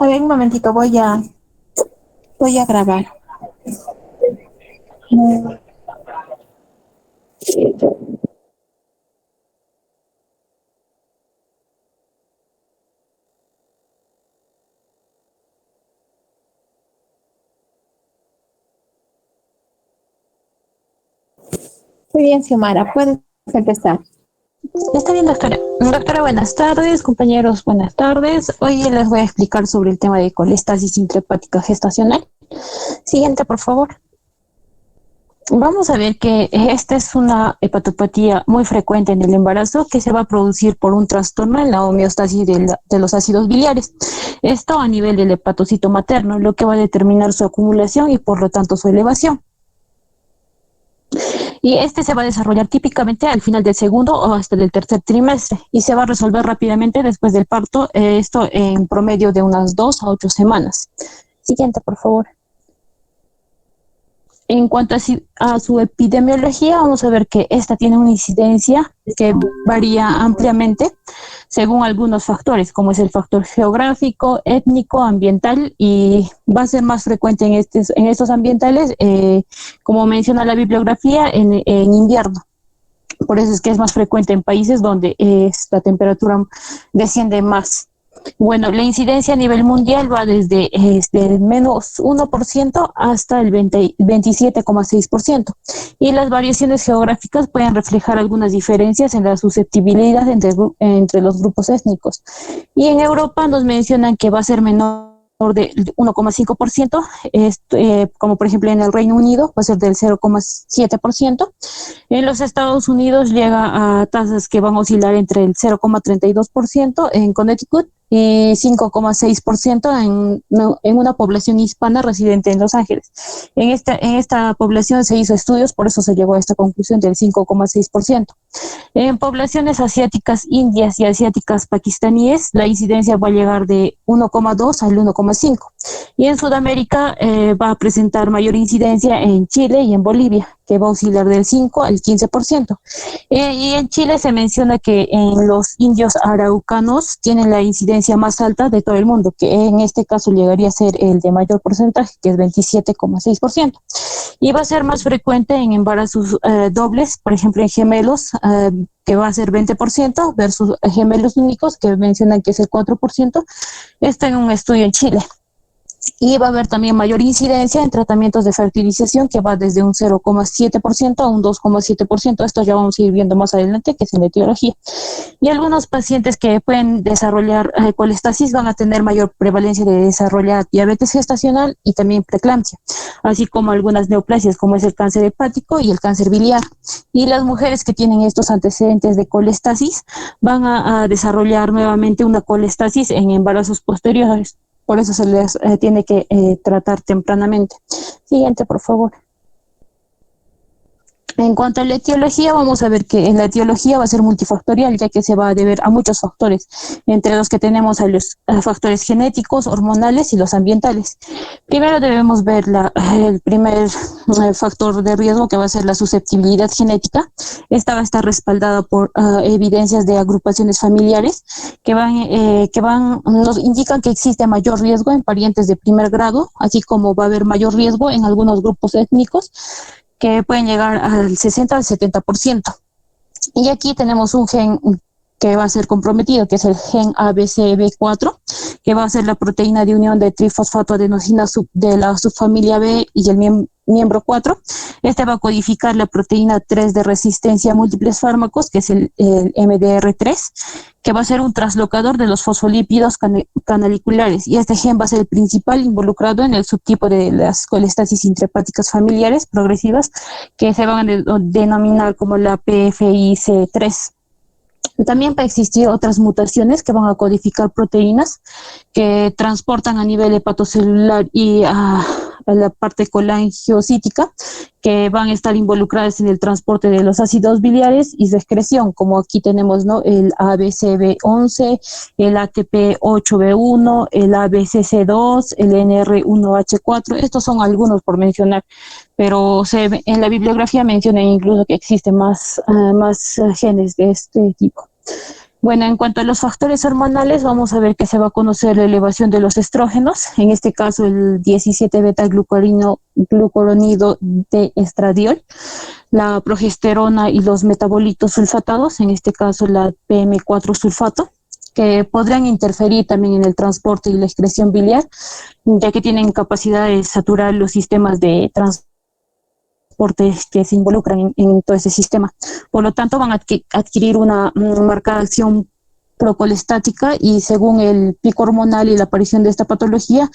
A ver, un momentito, voy a grabar. Mm, Muy bien, Xiomara, puedes empezar. Está bien, doctora. Doctora, buenas tardes. Compañeros, buenas tardes. Hoy les voy a explicar sobre el tema de colestasis intrahepática gestacional. Siguiente, por favor. Vamos a ver que esta es una hepatopatía muy frecuente en el embarazo que se va a producir por un trastorno en la homeostasis de los ácidos biliares. Esto a nivel del hepatocito materno, lo que va a determinar su acumulación y por lo tanto su elevación. Y este se va a desarrollar típicamente al final del segundo o hasta del tercer trimestre y se va a resolver rápidamente después del parto, esto en promedio de unas 2 a 8 semanas. Siguiente, por favor. En cuanto a su epidemiología, vamos a ver que esta tiene una incidencia que varía ampliamente según algunos factores, como es el factor geográfico, étnico, ambiental, y va a ser más frecuente en estos ambientales, como menciona la bibliografía, en invierno. Por eso es que es más frecuente en países donde la temperatura desciende más. Bueno, la incidencia a nivel mundial va desde el menos 1% hasta el 27,6%. Y las variaciones geográficas pueden reflejar algunas diferencias en la susceptibilidad entre los grupos étnicos. Y en Europa nos mencionan que va a ser menor de 1,5%, como por ejemplo en el Reino Unido va a ser del 0,7%. En los Estados Unidos llega a tasas que van a oscilar entre el 0,32% en Connecticut y 5,6% en una población hispana residente en Los Ángeles. En esta población se hizo estudios, por eso se llegó a esta conclusión del 5,6%. En poblaciones asiáticas indias y asiáticas pakistaníes, la incidencia va a llegar de 1,2 al 1,5. Y en Sudamérica va a presentar mayor incidencia en Chile y en Bolivia, que va a oscilar del 5 al 15%. Y en Chile se menciona que en los indios araucanos tienen la incidencia más alta de todo el mundo, que en este caso llegaría a ser el de mayor porcentaje, que es 27,6%. Y va a ser más frecuente en embarazos dobles, por ejemplo en gemelos, que va a ser 20%, versus gemelos únicos, que mencionan que es el 4%. Esto en un estudio en Chile. Y va a haber también mayor incidencia en tratamientos de fertilización, que va desde un 0,7% a un 2,7%. Esto ya vamos a ir viendo más adelante, que es en etiología. Y algunos pacientes que pueden desarrollar colestasis van a tener mayor prevalencia de desarrollar diabetes gestacional y también preeclampsia, así como algunas neoplasias, como es el cáncer hepático y el cáncer biliar. Y las mujeres que tienen estos antecedentes de colestasis van a desarrollar nuevamente una colestasis en embarazos posteriores. Por eso se les tiene que tratar tempranamente. Siguiente, por favor. En cuanto a la etiología, vamos a ver que en la etiología va a ser multifactorial, ya que se va a deber a muchos factores, entre los que tenemos a los factores genéticos, hormonales y los ambientales. Primero debemos ver el primer factor de riesgo, que va a ser la susceptibilidad genética. Esta va a estar respaldada por evidencias de agrupaciones familiares nos indican que existe mayor riesgo en parientes de primer grado, así como va a haber mayor riesgo en algunos grupos étnicos, que pueden llegar al 60 al 70%. Y aquí tenemos un gen que va a ser comprometido, que es el gen ABCB4, que va a ser la proteína de unión de trifosfatoadenosina de la subfamilia B y el miembro 4. Este va a codificar la proteína 3 de resistencia a múltiples fármacos, que es el MDR3, que va a ser un traslocador de los fosfolípidos canaliculares. Y este gen va a ser el principal involucrado en el subtipo de las colestasis intrahepáticas familiares progresivas, que se van a denominar como la PFIC3. También va a existir otras mutaciones que van a codificar proteínas que transportan a nivel hepatocelular y a la parte colangiocítica, que van a estar involucradas en el transporte de los ácidos biliares y su excreción, como aquí tenemos, ¿no?, el ABCB11, el ATP8B1, el ABCC2, el NR1H4. Estos son algunos por mencionar, pero en la bibliografía menciona incluso que existen más genes de este tipo. Bueno, en cuanto a los factores hormonales, vamos a ver que se va a conocer la elevación de los estrógenos, en este caso el 17 beta-glucuronido de estradiol, la progesterona y los metabolitos sulfatados, en este caso la PM4 sulfato, que podrían interferir también en el transporte y la excreción biliar, ya que tienen capacidad de saturar los sistemas de transporte que se involucran en todo ese sistema. Por lo tanto, van a adquirir una marcada acción procolestática y según el pico hormonal y la aparición de esta patología,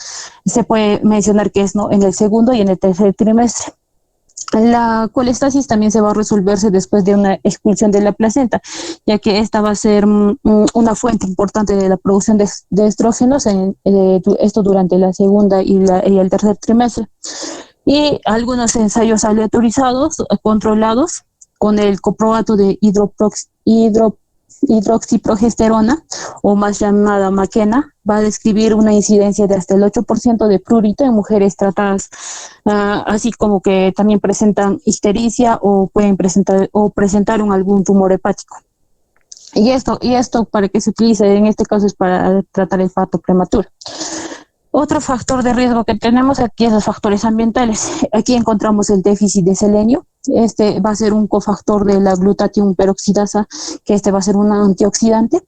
se puede mencionar que es, ¿no?, en el segundo y en el tercer trimestre. La colestasis también se va a resolverse después de una expulsión de la placenta, ya que esta va a ser una fuente importante de la producción de estrógenos, esto durante la segunda y el tercer trimestre. Y algunos ensayos aleatorizados, controlados, con el comprobato de hidroxiprogesterona, o más llamada Makena, va a describir una incidencia de hasta el 8% de prurito en mujeres tratadas, así como que también presentan ictericia o pueden presentaron algún tumor hepático. Y esto para qué se utiliza en este caso es para tratar el parto prematuro. Otro factor de riesgo que tenemos aquí es los factores ambientales. Aquí encontramos el déficit de selenio. Este va a ser un cofactor de la glutatión peroxidasa, que este va a ser un antioxidante,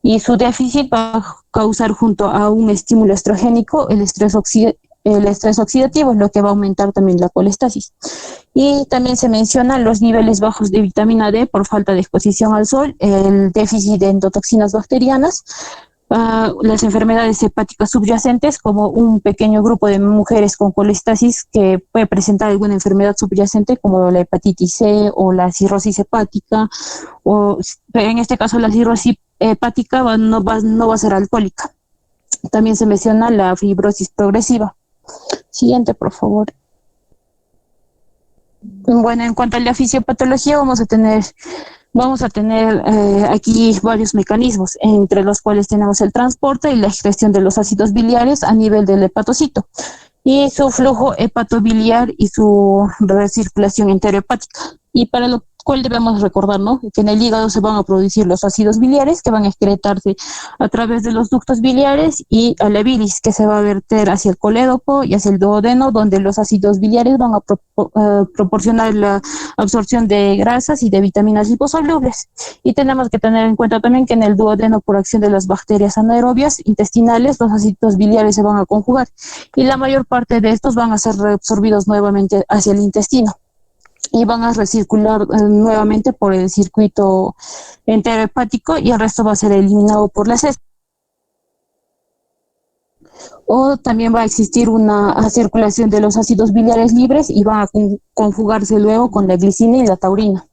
y su déficit va a causar, junto a un estímulo estrogénico, el estrés oxidativo, lo que va a aumentar también la colestasis. Y también se mencionan los niveles bajos de vitamina D por falta de exposición al sol, el déficit de endotoxinas bacterianas, las enfermedades hepáticas subyacentes, como un pequeño grupo de mujeres con colestasis que puede presentar alguna enfermedad subyacente como la hepatitis C o la cirrosis hepática, o en este caso la cirrosis hepática no va a ser alcohólica. También se menciona la fibrosis progresiva. Siguiente, por favor. Bueno, en cuanto a la fisiopatología, vamos a tener aquí varios mecanismos, entre los cuales tenemos el transporte y la excreción de los ácidos biliares a nivel del hepatocito, y su flujo hepatobiliar y su recirculación enterohepática. Y para lo cual debemos recordar, ¿no?, que en el hígado se van a producir los ácidos biliares que van a excretarse a través de los ductos biliares, y a la bilis que se va a verter hacia el colédoco y hacia el duodeno, donde los ácidos biliares van a proporcionar la absorción de grasas y de vitaminas liposolubles. Y tenemos que tener en cuenta también que en el duodeno, por acción de las bacterias anaerobias intestinales, los ácidos biliares se van a conjugar y la mayor parte de estos van a ser reabsorbidos nuevamente hacia el intestino y van a recircular nuevamente por el circuito enterohepático, y el resto va a ser eliminado por las heces. O también va a existir una circulación de los ácidos biliares libres y va a conjugarse luego con la glicina y la taurina.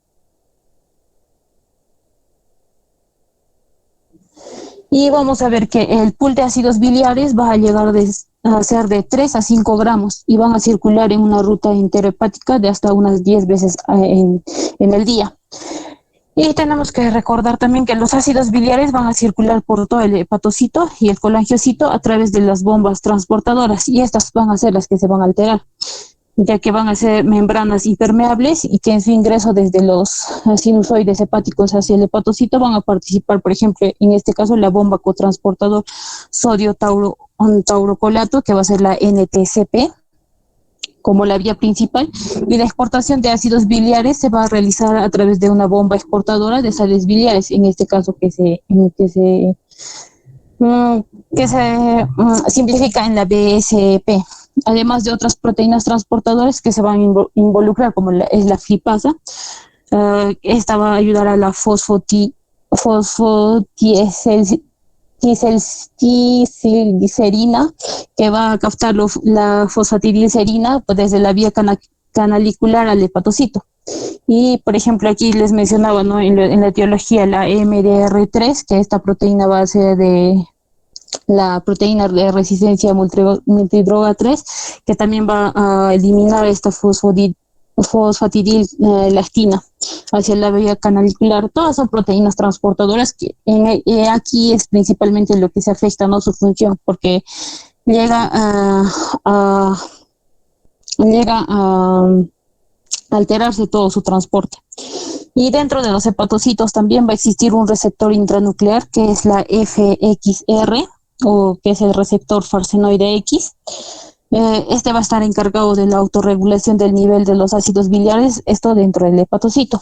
Y vamos a ver que el pool de ácidos biliares va a llegar a ser de 3 a 5 gramos y van a circular en una ruta enterohepática de hasta unas 10 veces en el día. Y tenemos que recordar también que los ácidos biliares van a circular por todo el hepatocito y el colangiocito a través de las bombas transportadoras, y estas van a ser las que se van a alterar, ya que van a ser membranas impermeables y que en su ingreso desde los sinusoides hepáticos hacia el hepatocito van a participar, por ejemplo, en este caso, la bomba cotransportador sodio taurocolato, que va a ser la NTCP, como la vía principal, y la exportación de ácidos biliares se va a realizar a través de una bomba exportadora de sales biliares, en este caso que se simplifica en la BSP, además de otras proteínas transportadoras que se van a involucrar, como es la flipasa. Esta va a ayudar a la fosfatidilcerina, que va a captar la fosfatidilcerina desde la vía canalicular al hepatocito. Y, por ejemplo, aquí les mencionaba, ¿no?, en la etiología, la MDR3, que esta proteína va a ser de la proteína de resistencia multidroga 3, que también va a eliminar esta fosfatidilactina hacia la vía canalicular. Todas son proteínas transportadoras que aquí es principalmente lo que se afecta, ¿no?, su función, porque llega a alterarse todo su transporte. Y dentro de los hepatocitos también va a existir un receptor intranuclear que es la FXR, o que es el receptor farsenoide X. Este va a estar encargado de la autorregulación del nivel de los ácidos biliares, esto dentro del hepatocito.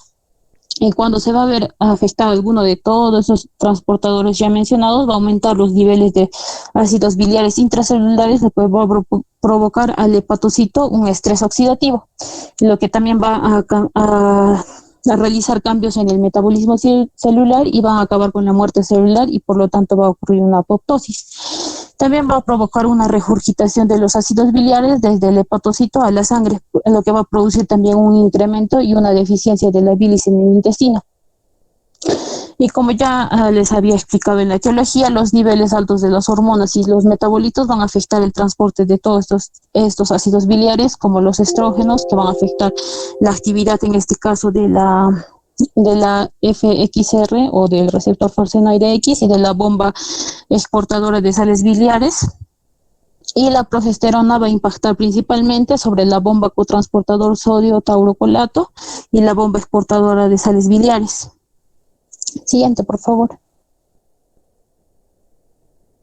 Y cuando se va a ver afectado alguno de todos esos transportadores ya mencionados, va a aumentar los niveles de ácidos biliares intracelulares, lo que va a provocar al hepatocito un estrés oxidativo, lo que también va a realizar cambios en el metabolismo celular y va a acabar con la muerte celular y por lo tanto va a ocurrir una apoptosis. También va a provocar una regurgitación de los ácidos biliares desde el hepatocito a la sangre, lo que va a producir también un incremento y una deficiencia de la bilis en el intestino. Y como ya les había explicado en la etiología, los niveles altos de las hormonas y los metabolitos van a afectar el transporte de todos estos ácidos biliares, como los estrógenos, que van a afectar la actividad, en este caso, de la FXR o del receptor farsenoide X y de la bomba exportadora de sales biliares. Y la progesterona va a impactar principalmente sobre la bomba cotransportador sodio taurocolato y la bomba exportadora de sales biliares. Siguiente, por favor.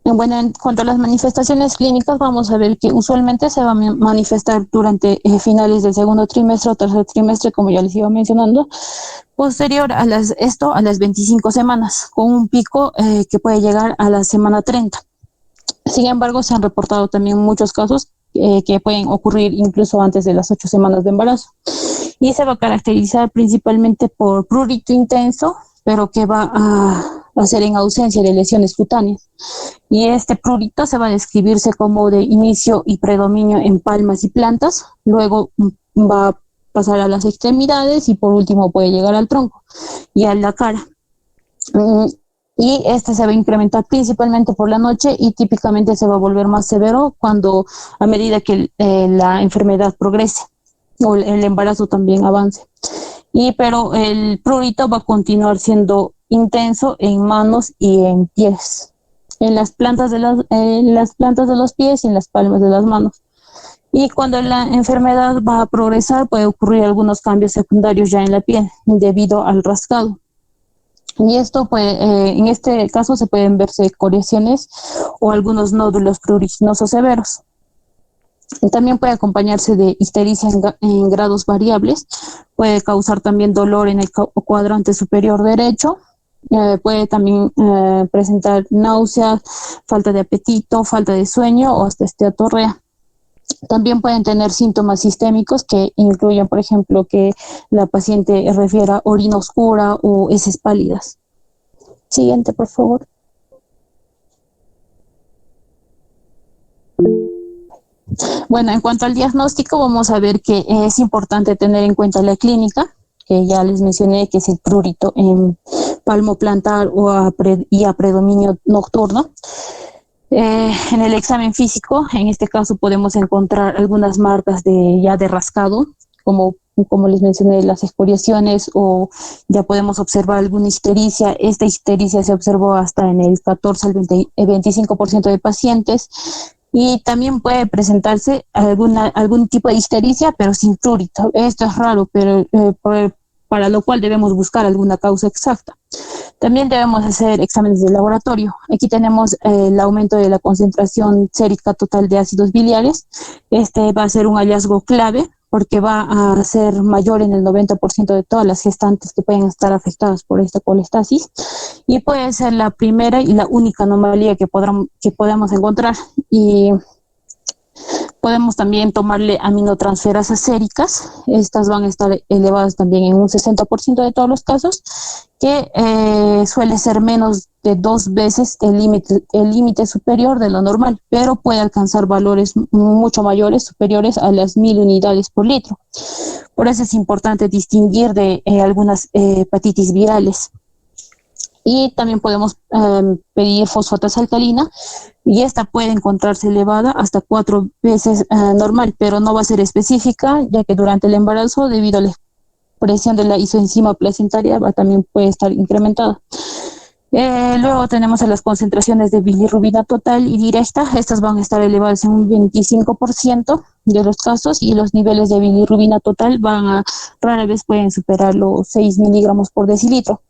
Bueno, en cuanto a las manifestaciones clínicas, vamos a ver que usualmente se va a manifestar durante finales del segundo trimestre o tercer trimestre, como ya les iba mencionando, posterior a las 25 semanas, con un pico que puede llegar a la semana 30. Sin embargo, se han reportado también muchos casos que pueden ocurrir incluso antes de las 8 semanas de embarazo. Y se va a caracterizar principalmente por prurito intenso, pero que va a ser en ausencia de lesiones cutáneas. Y este prurito se va a describirse como de inicio y predominio en palmas y plantas, luego va a pasar a las extremidades y por último puede llegar al tronco y a la cara. Y este se va a incrementar principalmente por la noche y típicamente se va a volver más severo a medida que la enfermedad progrese o el embarazo también avance. Pero el prurito va a continuar siendo intenso en manos y en pies, en las plantas de los pies y en las palmas de las manos. Y cuando la enfermedad va a progresar, puede ocurrir algunos cambios secundarios ya en la piel debido al rascado. Y esto en este caso se pueden verse coriaciones o algunos nódulos pruriginosos severos. También puede acompañarse de ictericia en grados variables, puede causar también dolor en el cuadrante superior derecho, puede también presentar náuseas, falta de apetito, falta de sueño o hasta esteatorrea. También pueden tener síntomas sistémicos que incluyen, por ejemplo, que la paciente refiera orina oscura o heces pálidas. Siguiente, por favor. Bueno, en cuanto al diagnóstico, vamos a ver que es importante tener en cuenta la clínica, que ya les mencioné, que es el prurito en palmo plantar y a predominio nocturno. En el examen físico, en este caso podemos encontrar algunas marcas de rascado, como les mencioné, las excoriaciones, o ya podemos observar alguna ictericia. Esta ictericia se observó hasta en el 14 al 25% de pacientes. Y también puede presentarse algún tipo de ictericia, pero sin prurito. Esto es raro, pero para lo cual debemos buscar alguna causa exacta. También debemos hacer exámenes de laboratorio. Aquí tenemos el aumento de la concentración sérica total de ácidos biliares. Este va a ser un hallazgo clave porque va a ser mayor en el 90% de todas las gestantes que pueden estar afectadas por esta colestasis, y puede ser la primera y la única anomalía que podemos encontrar. Y podemos también tomarle aminotransferasas séricas. Estas van a estar elevadas también en un 60% de todos los casos, que suele ser menos de 2 veces el límite superior de lo normal, pero puede alcanzar valores mucho mayores, superiores a las 1000 unidades por litro. Por eso es importante distinguir de algunas hepatitis virales. Y también podemos pedir fosfatasa alcalina, y esta puede encontrarse elevada hasta 4 veces normal, pero no va a ser específica, ya que durante el embarazo, debido a la expresión de la isoenzima placentaria, también puede estar incrementada. Luego tenemos a las concentraciones de bilirrubina total y directa. Estas van a estar elevadas en un 25% de los casos, y los niveles de bilirrubina total rara vez pueden superar los 6 miligramos por decilitro.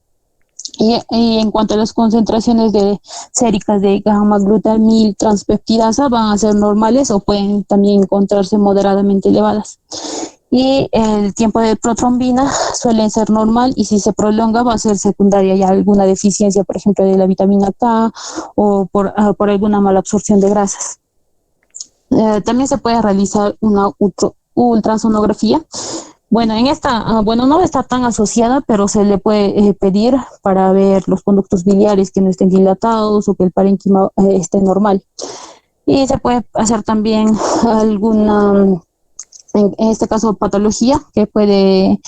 Y en cuanto a las concentraciones de séricas de gamma-glutamil transpeptidasa, van a ser normales o pueden también encontrarse moderadamente elevadas. Y el tiempo de protrombina suele ser normal, y si se prolonga va a ser secundaria ya alguna deficiencia, por ejemplo, de la vitamina K o por alguna mala absorción de grasas. También se puede realizar una ultrasonografía. Bueno, no está tan asociada, pero se le puede pedir para ver los conductos biliares que no estén dilatados o que el parénquima esté normal. Y se puede hacer también alguna, en este caso, patología que puede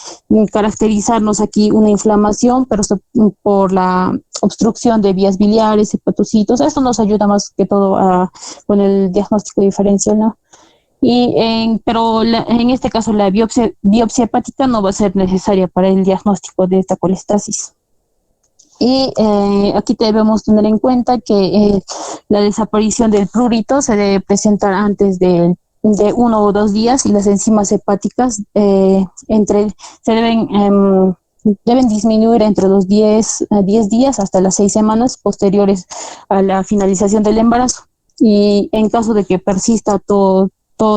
caracterizarnos aquí una inflamación, pero por la obstrucción de vías biliares, hepatocitos. Esto nos ayuda más que todo con el diagnóstico diferencial, ¿no? Pero en este caso la biopsia hepática no va a ser necesaria para el diagnóstico de esta colestasis. Y aquí debemos tener en cuenta que la desaparición del prurito se debe presentar antes de 1 o 2 días, y las enzimas hepáticas deben disminuir entre los 10 días hasta las 6 semanas posteriores a la finalización del embarazo. Y en caso de que persista todos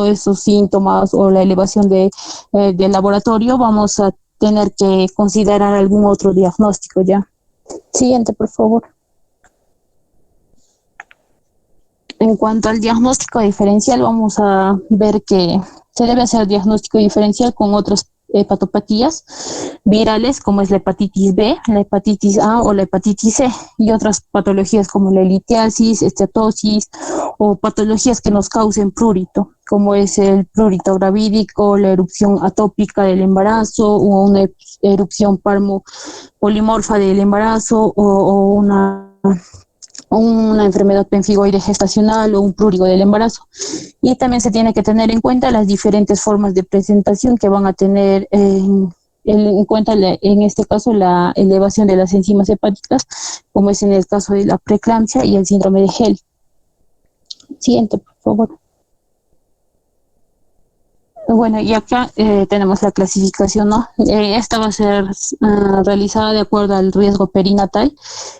esos síntomas o la elevación del laboratorio, vamos a tener que considerar algún otro diagnóstico ya. Siguiente, por favor. En cuanto al diagnóstico diferencial, vamos a ver que se debe hacer diagnóstico diferencial con otras hepatopatías virales, como es la hepatitis B, la hepatitis A o la hepatitis C, y otras patologías como la litiasis, esteatosis, o patologías que nos causen prurito, como es el prurito gravídico, la erupción atópica del embarazo, o una erupción polimorfa del embarazo, o una enfermedad pemfigoide gestacional o un prurigo del embarazo. Y también se tiene que tener en cuenta las diferentes formas de presentación que van a tener en cuenta, en este caso, la elevación de las enzimas hepáticas, como es en el caso de la preeclampsia y el síndrome de Hell. Siguiente, por favor. Bueno, y acá tenemos la clasificación, ¿no? Esta va a ser realizada de acuerdo al riesgo perinatal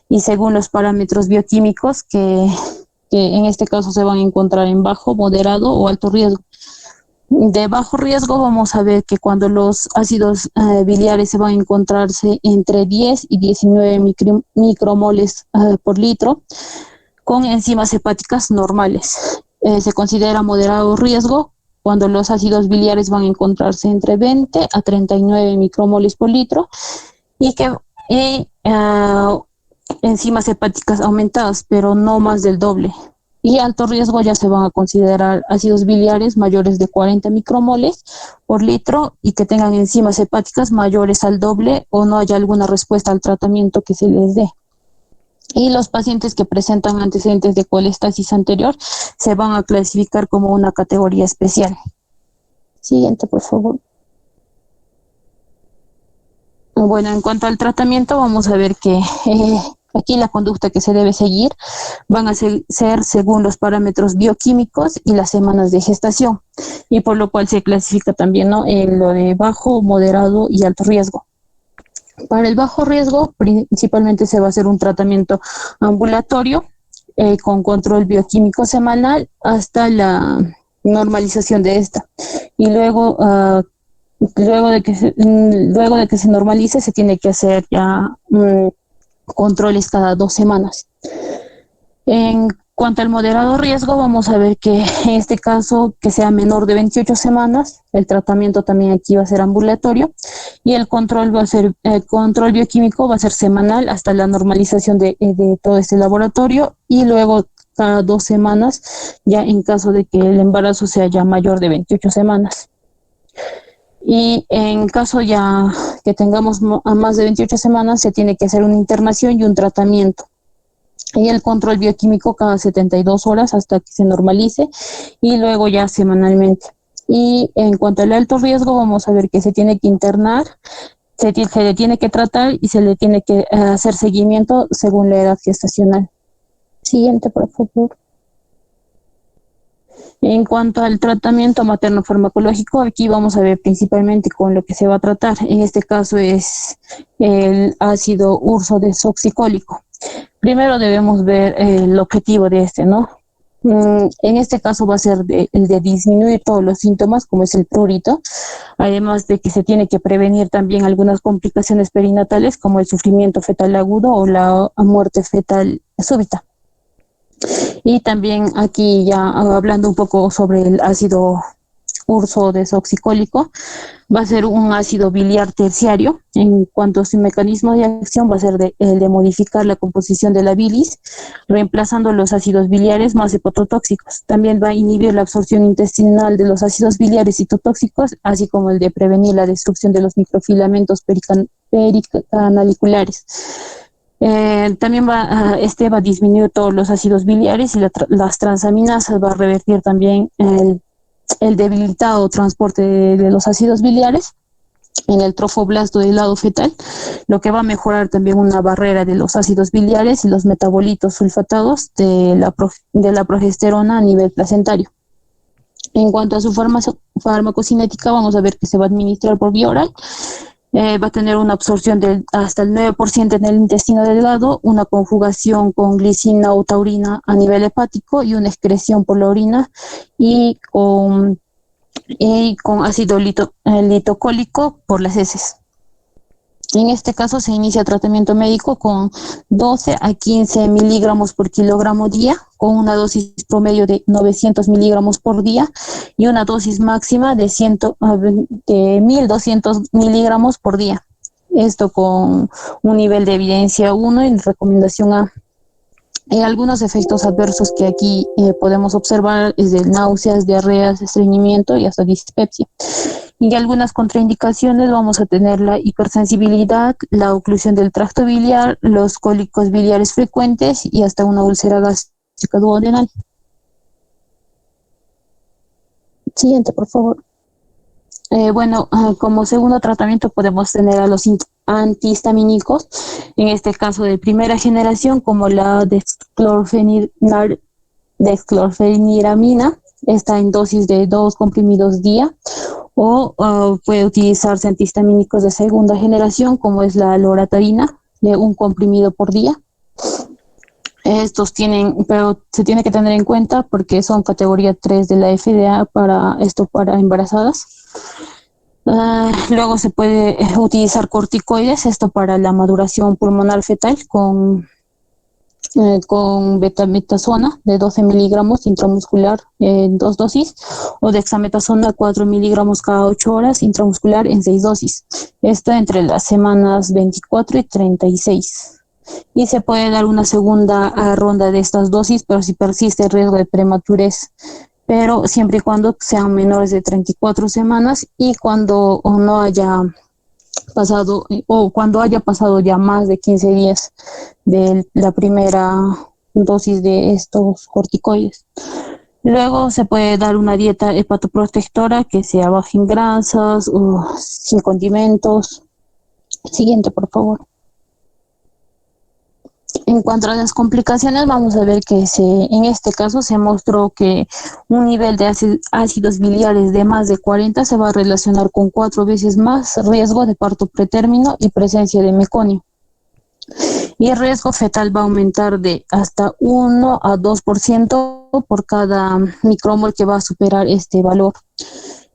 y según los parámetros bioquímicos que en este caso se van a encontrar en bajo, moderado o alto riesgo. De bajo riesgo vamos a ver que cuando los ácidos biliares se van a encontrarse entre 10 y 19 micromoles por litro, con enzimas hepáticas normales. Se considera moderado riesgo cuando los ácidos biliares van a encontrarse entre 20 a 39 micromoles por litro y enzimas hepáticas aumentadas, pero no más del doble. Y alto riesgo ya se van a considerar ácidos biliares mayores de 40 micromoles por litro y que tengan enzimas hepáticas mayores al doble o no haya alguna respuesta al tratamiento que se les dé. Y los pacientes que presentan antecedentes de colestasis anterior se van a clasificar como una categoría especial. Siguiente, por favor. Bueno, en cuanto al tratamiento, vamos a ver que aquí la conducta que se debe seguir van a ser según los parámetros bioquímicos y las semanas de gestación, y por lo cual se clasifica también, ¿no?, en lo de bajo, moderado y alto riesgo. Para el bajo riesgo, principalmente se va a hacer un tratamiento ambulatorio con control bioquímico semanal hasta la normalización de esta. Y luego de que se normalice, se tiene que hacer ya controles cada 2 semanas. En cuanto al moderado riesgo, vamos a ver que en este caso, que sea menor de 28 semanas, el tratamiento también aquí va a ser ambulatorio y el control bioquímico va a ser semanal hasta la normalización de todo este laboratorio, y luego cada 2 semanas ya en caso de que el embarazo sea ya mayor de 28 semanas. Y en caso ya que tengamos a más de 28 semanas, se tiene que hacer una internación y un tratamiento. Y el control bioquímico cada 72 horas hasta que se normalice, y luego ya semanalmente. Y en cuanto al alto riesgo, vamos a ver que se tiene que internar se le tiene que tratar y se le tiene que hacer seguimiento según la edad gestacional. Siguiente, por favor. En cuanto al tratamiento materno-farmacológico, aquí vamos a ver principalmente con lo que se va a tratar. En este caso es el ácido ursodesoxicólico. Primero debemos ver el objetivo de este, ¿no? En este caso va a ser el de disminuir todos los síntomas, como es el prurito, además de que se tiene que prevenir también algunas complicaciones perinatales, como el sufrimiento fetal agudo o la muerte fetal súbita. Y también aquí ya hablando un poco sobre el ácido ursodesoxicólico, va a ser un ácido biliar terciario. En cuanto a su mecanismo de acción, va a ser el de modificar la composición de la bilis, reemplazando los ácidos biliares más hepatotóxicos. También va a inhibir la absorción intestinal de los ácidos biliares citotóxicos, así como el de prevenir la destrucción de los microfilamentos pericanaliculares. También va a disminuir todos los ácidos biliares y las transaminasas, va a revertir también el debilitado transporte de los ácidos biliares en el trofoblasto del lado fetal, lo que va a mejorar también una barrera de los ácidos biliares y los metabolitos sulfatados de la progesterona a nivel placentario. En cuanto a su farmacocinética, vamos a ver que se va a administrar por vía oral. Va a tener una absorción de hasta el 9% en el intestino delgado, una conjugación con glicina o taurina a nivel hepático y una excreción por la orina y con ácido litocólico por las heces. En este caso se inicia tratamiento médico con 12 a 15 miligramos por kilogramo día, con una dosis promedio de 900 miligramos por día y una dosis máxima de 1.200 miligramos por día. Esto con un nivel de evidencia 1 y recomendación A. Algunos efectos adversos que aquí podemos observar es de náuseas, diarreas, estreñimiento y hasta dispepsia. Y algunas contraindicaciones vamos a tener la hipersensibilidad, la oclusión del tracto biliar, los cólicos biliares frecuentes y hasta una úlcera gástrica duodenal. Siguiente, por favor. Como segundo tratamiento podemos tener a los antihistamínicos, en este caso de primera generación, como la dexclorfeniramina, está en dosis de 2 comprimidos día, o puede utilizarse antihistamínicos de segunda generación, como es la loratadina, de 1 comprimido por día. Estos pero se tiene que tener en cuenta porque son categoría 3 de la FDA para embarazadas. Luego se puede utilizar corticoides, esto para la maduración pulmonar fetal con betametasona de 12 miligramos intramuscular en 2 dosis, o dexametasona 4 miligramos cada 8 horas intramuscular en 6 dosis. Esto entre las semanas 24 y 36. Y se puede dar una segunda ronda de estas dosis, pero si persiste el riesgo de prematurez, pero siempre y cuando sean menores de 34 semanas y cuando no haya pasado o cuando haya pasado ya más de 15 días de la primera dosis de estos corticoides. Luego se puede dar una dieta hepatoprotectora que sea baja en grasas o sin condimentos. Siguiente, por favor. En cuanto a las complicaciones, vamos a ver que en este caso se mostró que un nivel de ácidos biliares de más de 40 se va a relacionar con 4 veces más riesgo de parto pretérmino y presencia de meconio. Y el riesgo fetal va a aumentar de hasta 1 a 2% por cada micromol que va a superar este valor.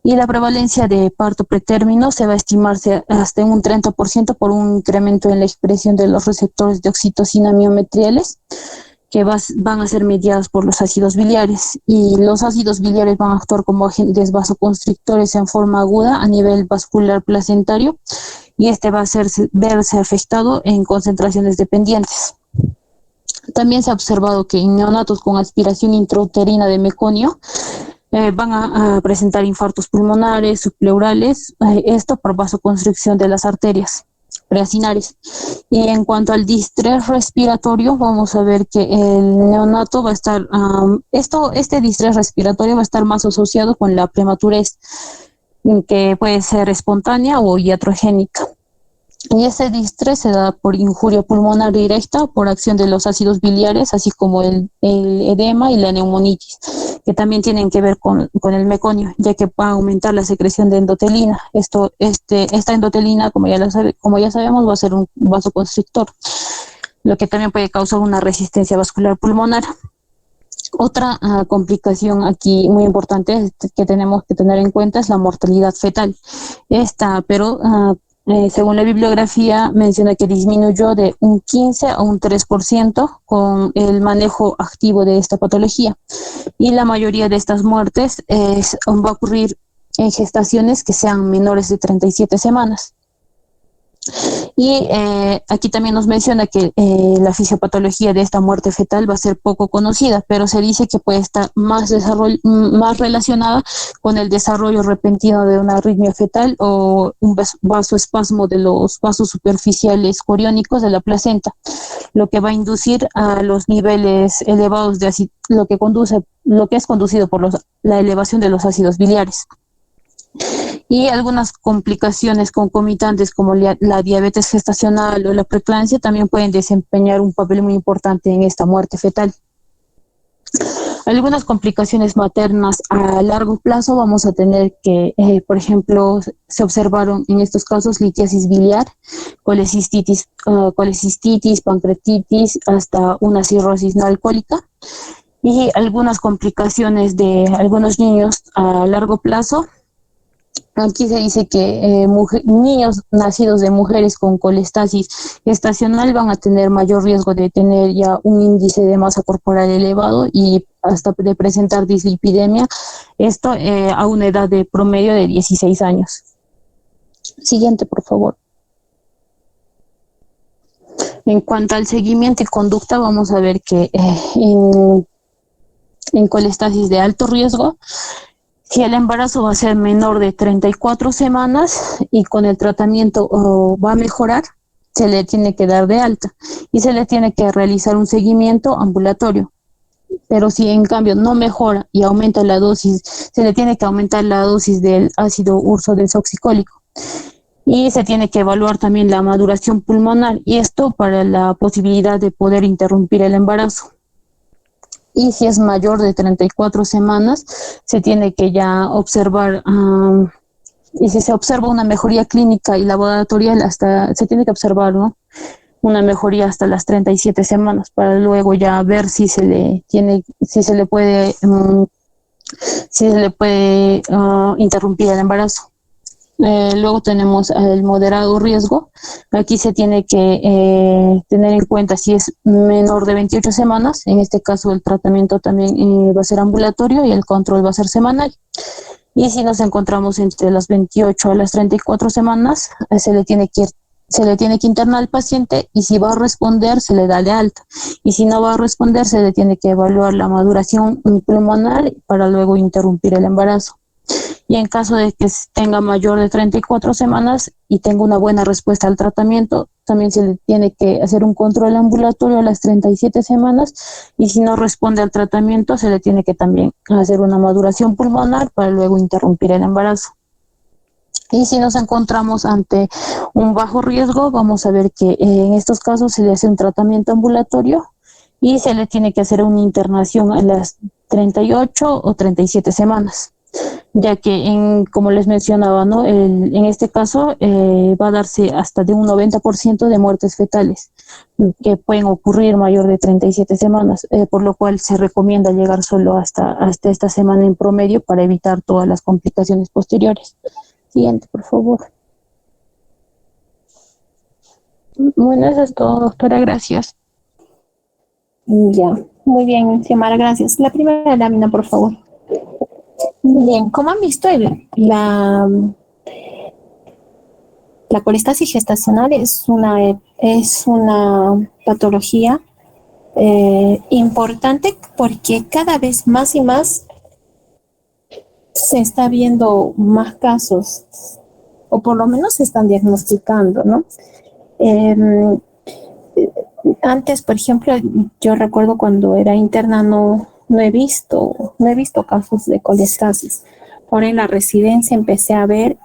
Y la prevalencia de parto pretérmino se va a estimarse hasta un 30% por un incremento en la expresión de los receptores de oxitocina miometriales, que van a ser mediados por los ácidos biliares. Y los ácidos biliares van a actuar como agentes vasoconstrictores en forma aguda a nivel vascular placentario, y este va a verse afectado en concentraciones dependientes. También se ha observado que en neonatos con aspiración intrauterina de meconio van a presentar infartos pulmonares, subpleurales, esto por vasoconstricción de las arterias preacinares. Y en cuanto al distrés respiratorio, vamos a ver que el neonato va a estar, este distrés respiratorio va a estar más asociado con la prematurez, que puede ser espontánea o iatrogénica. Y este distrés se da por injuria pulmonar directa, por acción de los ácidos biliares, así como el edema y la neumonitis, que también tienen que ver con el meconio, ya que va a aumentar la secreción de endotelina. Esta endotelina, como ya sabemos, va a ser un vasoconstrictor, lo que también puede causar una resistencia vascular pulmonar. Otra complicación aquí muy importante que tenemos que tener en cuenta es la mortalidad fetal. Según la bibliografía, menciona que disminuyó de un 15 a un 3% con el manejo activo de esta patología. Y la mayoría de estas muertes va a ocurrir en gestaciones que sean menores de 37 semanas. Y aquí también nos menciona que la fisiopatología de esta muerte fetal va a ser poco conocida, pero se dice que puede estar más relacionada con el desarrollo repentino de una arritmia fetal o un vasoespasmo de los vasos superficiales coriónicos de la placenta, lo que va a inducir a los niveles elevados de ácido, lo que es conducido por la elevación de los ácidos biliares. Y algunas complicaciones concomitantes como la diabetes gestacional o la preeclampsia también pueden desempeñar un papel muy importante en esta muerte fetal. Algunas complicaciones maternas a largo plazo vamos a tener que, por ejemplo, se observaron en estos casos litiasis biliar, colecistitis, pancreatitis, hasta una cirrosis no alcohólica. Y algunas complicaciones de algunos niños a largo plazo. Aquí se dice que niños nacidos de mujeres con colestasis gestacional van a tener mayor riesgo de tener ya un índice de masa corporal elevado y hasta de presentar dislipidemia, esto a una edad de promedio de 16 años. Siguiente, por favor. En cuanto al seguimiento y conducta, vamos a ver que en colestasis de alto riesgo, si el embarazo va a ser menor de 34 semanas y con el tratamiento va a mejorar, se le tiene que dar de alta y se le tiene que realizar un seguimiento ambulatorio. Pero si en cambio no mejora y aumenta la dosis, se le tiene que aumentar la dosis del ácido ursodesoxicólico. Y se tiene que evaluar también la maduración pulmonar, y esto para la posibilidad de poder interrumpir el embarazo. Y si es mayor de 34 semanas, se tiene que ya observar, y si se observa una mejoría clínica y laboratorial, se tiene que observar, ¿no?, una mejoría hasta las 37 semanas para luego ya ver si se le puede interrumpir el embarazo. Luego tenemos el moderado riesgo. Aquí se tiene que tener en cuenta si es menor de 28 semanas. En este caso el tratamiento también va a ser ambulatorio y el control va a ser semanal. Y si nos encontramos entre las 28 a las 34 semanas, se le tiene que internar al paciente, y si va a responder se le da de alta, y si no va a responder se le tiene que evaluar la maduración pulmonar para luego interrumpir el embarazo. Y en caso de que tenga mayor de 34 semanas y tenga una buena respuesta al tratamiento, también se le tiene que hacer un control ambulatorio a las 37 semanas, y si no responde al tratamiento se le tiene que también hacer una maduración pulmonar para luego interrumpir el embarazo. Y si nos encontramos ante un bajo riesgo, vamos a ver que en estos casos se le hace un tratamiento ambulatorio y se le tiene que hacer una internación a las 38 o 37 semanas. Ya que, como les mencionaba, ¿no?, en este caso va a darse hasta de un 90% de muertes fetales que pueden ocurrir mayor de 37 semanas, por lo cual se recomienda llegar solo hasta esta semana en promedio para evitar todas las complicaciones posteriores. Siguiente, por favor. Bueno, eso es todo, doctora. Gracias. Ya, muy bien, Xiomara, gracias. La primera lámina, por favor. Bien, como han visto, la colestasis gestacional es una patología importante, porque cada vez más y más se está viendo más casos, o por lo menos se están diagnosticando, ¿no? Antes, por ejemplo, yo recuerdo cuando era interna no he visto casos de colestasis. Ahora en la residencia empecé a ver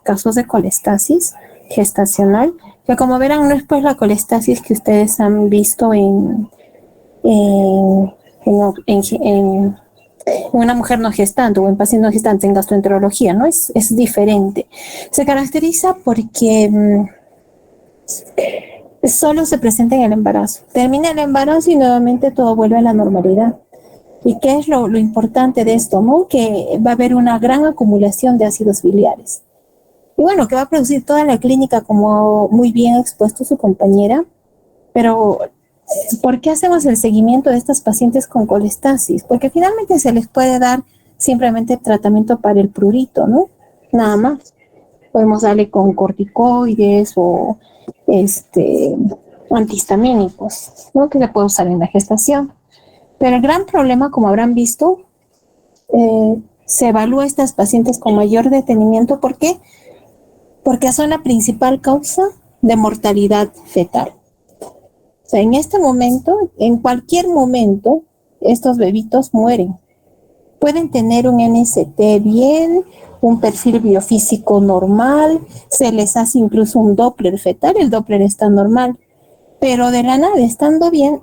casos de colestasis, gestacional, que como verán no es pues la colestasis que ustedes han visto en, en una mujer no gestante o en paciente no gestante en gastroenterología, ¿no? Es diferente. Se caracteriza porque solo se presenta en el embarazo. Termina el embarazo y nuevamente todo vuelve a la normalidad. ¿Y qué es lo importante de esto, no? Que va a haber una gran acumulación de ácidos biliares. Y bueno, que va a producir toda la clínica, como muy bien ha expuesto su compañera, pero ¿por qué hacemos el seguimiento de estas pacientes con colestasis? Porque finalmente se les puede dar simplemente tratamiento para el prurito, ¿no? Nada más. Podemos darle con corticoides o antihistamínicos, ¿no? Que se puede usar en la gestación. Pero el gran problema, como habrán visto, se evalúa a estas pacientes con mayor detenimiento. ¿Por qué? Porque son la principal causa de mortalidad fetal. O sea, en este momento, en cualquier momento, estos bebitos mueren. Pueden tener un NST bien, un perfil biofísico normal, se les hace incluso un Doppler fetal, el Doppler está normal, pero de la nada, estando bien,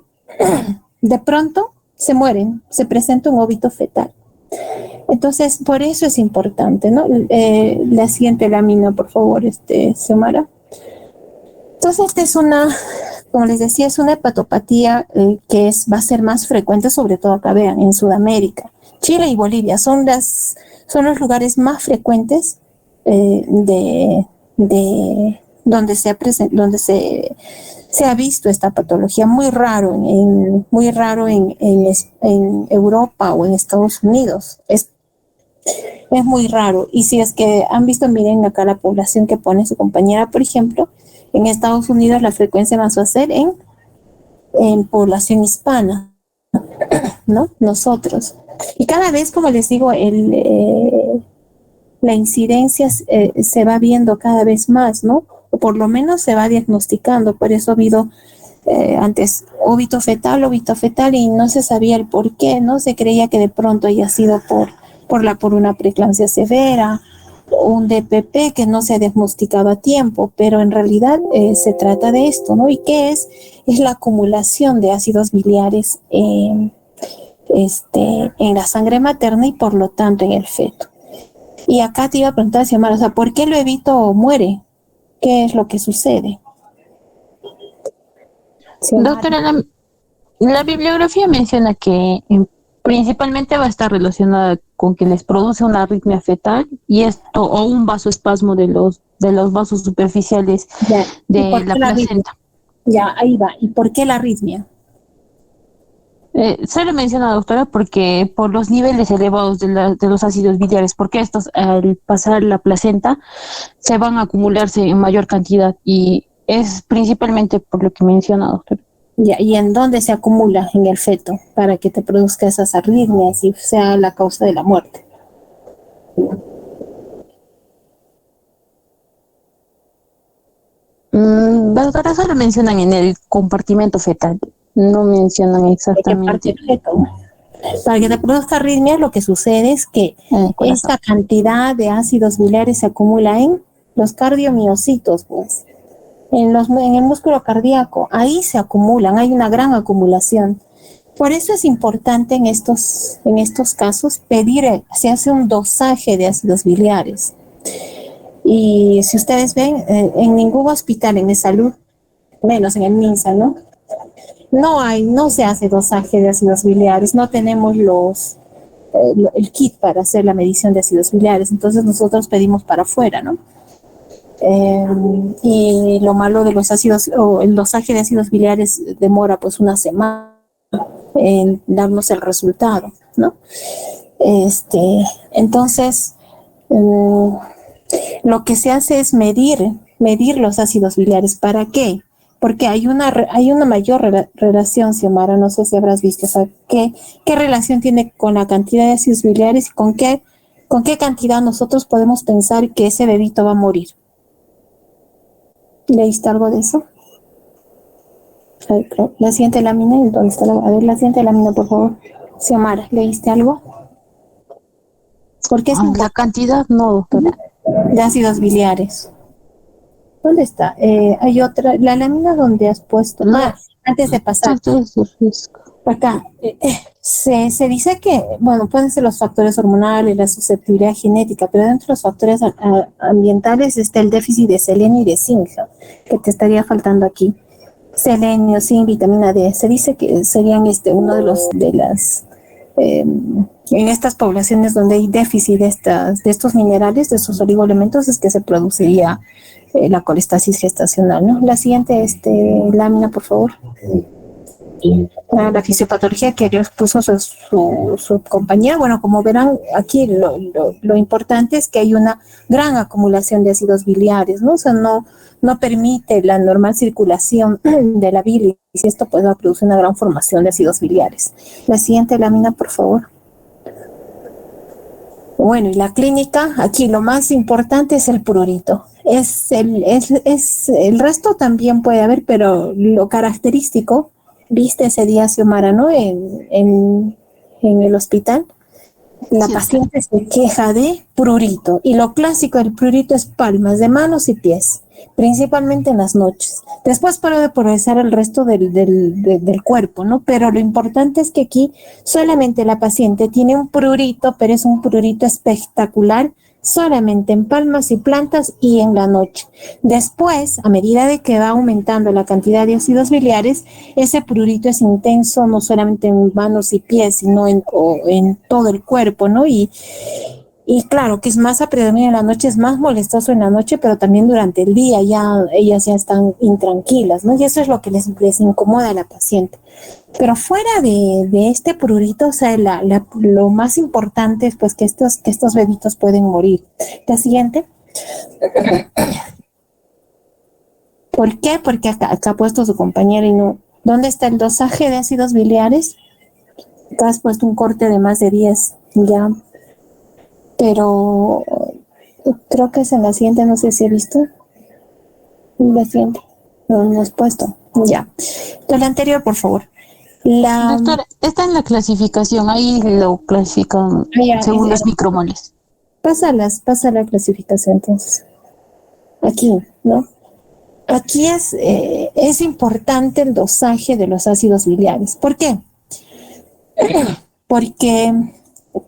de pronto se mueren, se presenta un óbito fetal. Entonces, por eso es importante, ¿no? La siguiente lámina, por favor, Xiomara. Entonces, esta es una, como les decía, es una hepatopatía que va a ser más frecuente, sobre todo acá, vean, en Sudamérica. Chile y Bolivia son los lugares más frecuentes donde se ha visto esta patología. Muy raro en Europa o en Estados Unidos. Es muy raro. Y si es que han visto, miren acá la población que pone su compañera, por ejemplo, en Estados Unidos la frecuencia más va a ser en población hispana, ¿no? Nosotros. Y cada vez, como les digo, la incidencia se va viendo cada vez más, ¿no? O por lo menos se va diagnosticando. Por eso ha habido antes óbito fetal, y no se sabía el por qué, ¿no? Se creía que de pronto haya sido por una preeclampsia severa o un DPP que no se diagnosticaba a tiempo, pero en realidad se trata de esto, ¿no? ¿Y qué es? Es la acumulación de ácidos biliares en la sangre materna y por lo tanto en el feto. Y acá te iba a preguntar, Xiomara, o sea, ¿por qué el bebito muere? ¿Qué es lo que sucede? Doctora, la bibliografía menciona que principalmente va a estar relacionada con que les produce una arritmia fetal y esto, o un vasoespasmo de los vasos superficiales de la placenta. Ya, ahí va. ¿Y por qué la arritmia? Se lo menciona, doctora, porque por los niveles elevados de los ácidos biliares, porque estos al pasar la placenta se van a acumularse en mayor cantidad y es principalmente por lo que menciona, doctora. Ya, ¿y en dónde se acumula en el feto para que te produzca esas arritmias y sea la causa de la muerte? Doctora, solo mencionan en el compartimento fetal, no mencionan exactamente. Para que te produzca arritmia, lo que sucede es que esta cantidad de ácidos biliares se acumula en los cardiomiocitos, pues, en el músculo cardíaco. Ahí se acumulan, hay una gran acumulación. Por eso es importante en estos casos se hace un dosaje de ácidos biliares. Y si ustedes ven, en ningún hospital de salud, menos en el MINSA, ¿no? No se hace dosaje de ácidos biliares, no tenemos el kit para hacer la medición de ácidos biliares, entonces nosotros pedimos para afuera, ¿no? Y lo malo de los ácidos, o el dosaje de ácidos biliares demora pues una semana en darnos el resultado, ¿no? Entonces, lo que se hace es medir los ácidos biliares. ¿Para qué? Porque hay una mayor relación, Xiomara, no sé si habrás visto, o sea, ¿qué relación tiene con la cantidad de ácidos biliares y con qué cantidad nosotros podemos pensar que ese bebito va a morir? ¿Leíste algo de eso? La siguiente lámina, ¿dónde está? A ver, la siguiente lámina, por favor. Xiomara, ¿leíste algo? Porque es la cantidad no, doctora. De ácidos biliares. ¿Dónde está? Hay otra, la lámina donde has puesto, antes de pasar, acá, se dice que, bueno, pueden ser los factores hormonales, la susceptibilidad genética, pero dentro de los factores ambientales está el déficit de selenio y de zinc, que te estaría faltando aquí. Selenio, zinc, vitamina D. Se dice que serían uno de las en estas poblaciones donde hay déficit de estos minerales, de estos oligoelementos, es que se produciría la colestasis gestacional, ¿no? La siguiente lámina, por favor. La fisiopatología que puso su compañía. Bueno, como verán, aquí lo importante es que hay una gran acumulación de ácidos biliares, ¿no? O sea, no permite la normal circulación de la bilis, y esto pues va a producir una gran formación de ácidos biliares. La siguiente lámina, por favor. Bueno, y la clínica, aquí lo más importante es el prurito. El resto también puede haber, pero lo característico, viste ese día, Xiomara, ¿no? En el hospital, la paciente se queja de prurito, y lo clásico del prurito es palmas de manos y pies, principalmente en las noches. Después puede progresar el resto del cuerpo, ¿no? Pero lo importante es que aquí solamente la paciente tiene un prurito, pero es un prurito espectacular, solamente en palmas y plantas y en la noche. Después, a medida de que va aumentando la cantidad de ácidos biliares, ese prurito es intenso no solamente en manos y pies, sino en todo el cuerpo, ¿no? Y claro, que es más a predominio en la noche, es más molestoso en la noche, pero también durante el día ellas ya están intranquilas, ¿no? Y eso es lo que les incomoda a la paciente. Pero fuera de este prurito, o sea, lo más importante es pues que estos bebitos pueden morir. La siguiente. ¿Por qué? Porque acá ha puesto su compañera y no. ¿Dónde está el dosaje de ácidos biliares? Acá has puesto un corte de más de 10, ya. Pero creo que es en la siguiente, no sé si he visto. La siguiente. No has puesto. Ya. Entonces, la anterior, por favor. Doctora, está en la clasificación, ahí lo clasifican según los micromoles. Pasa la clasificación entonces. Aquí, ¿no? Aquí es importante el dosaje de los ácidos biliares. ¿Por qué? Porque,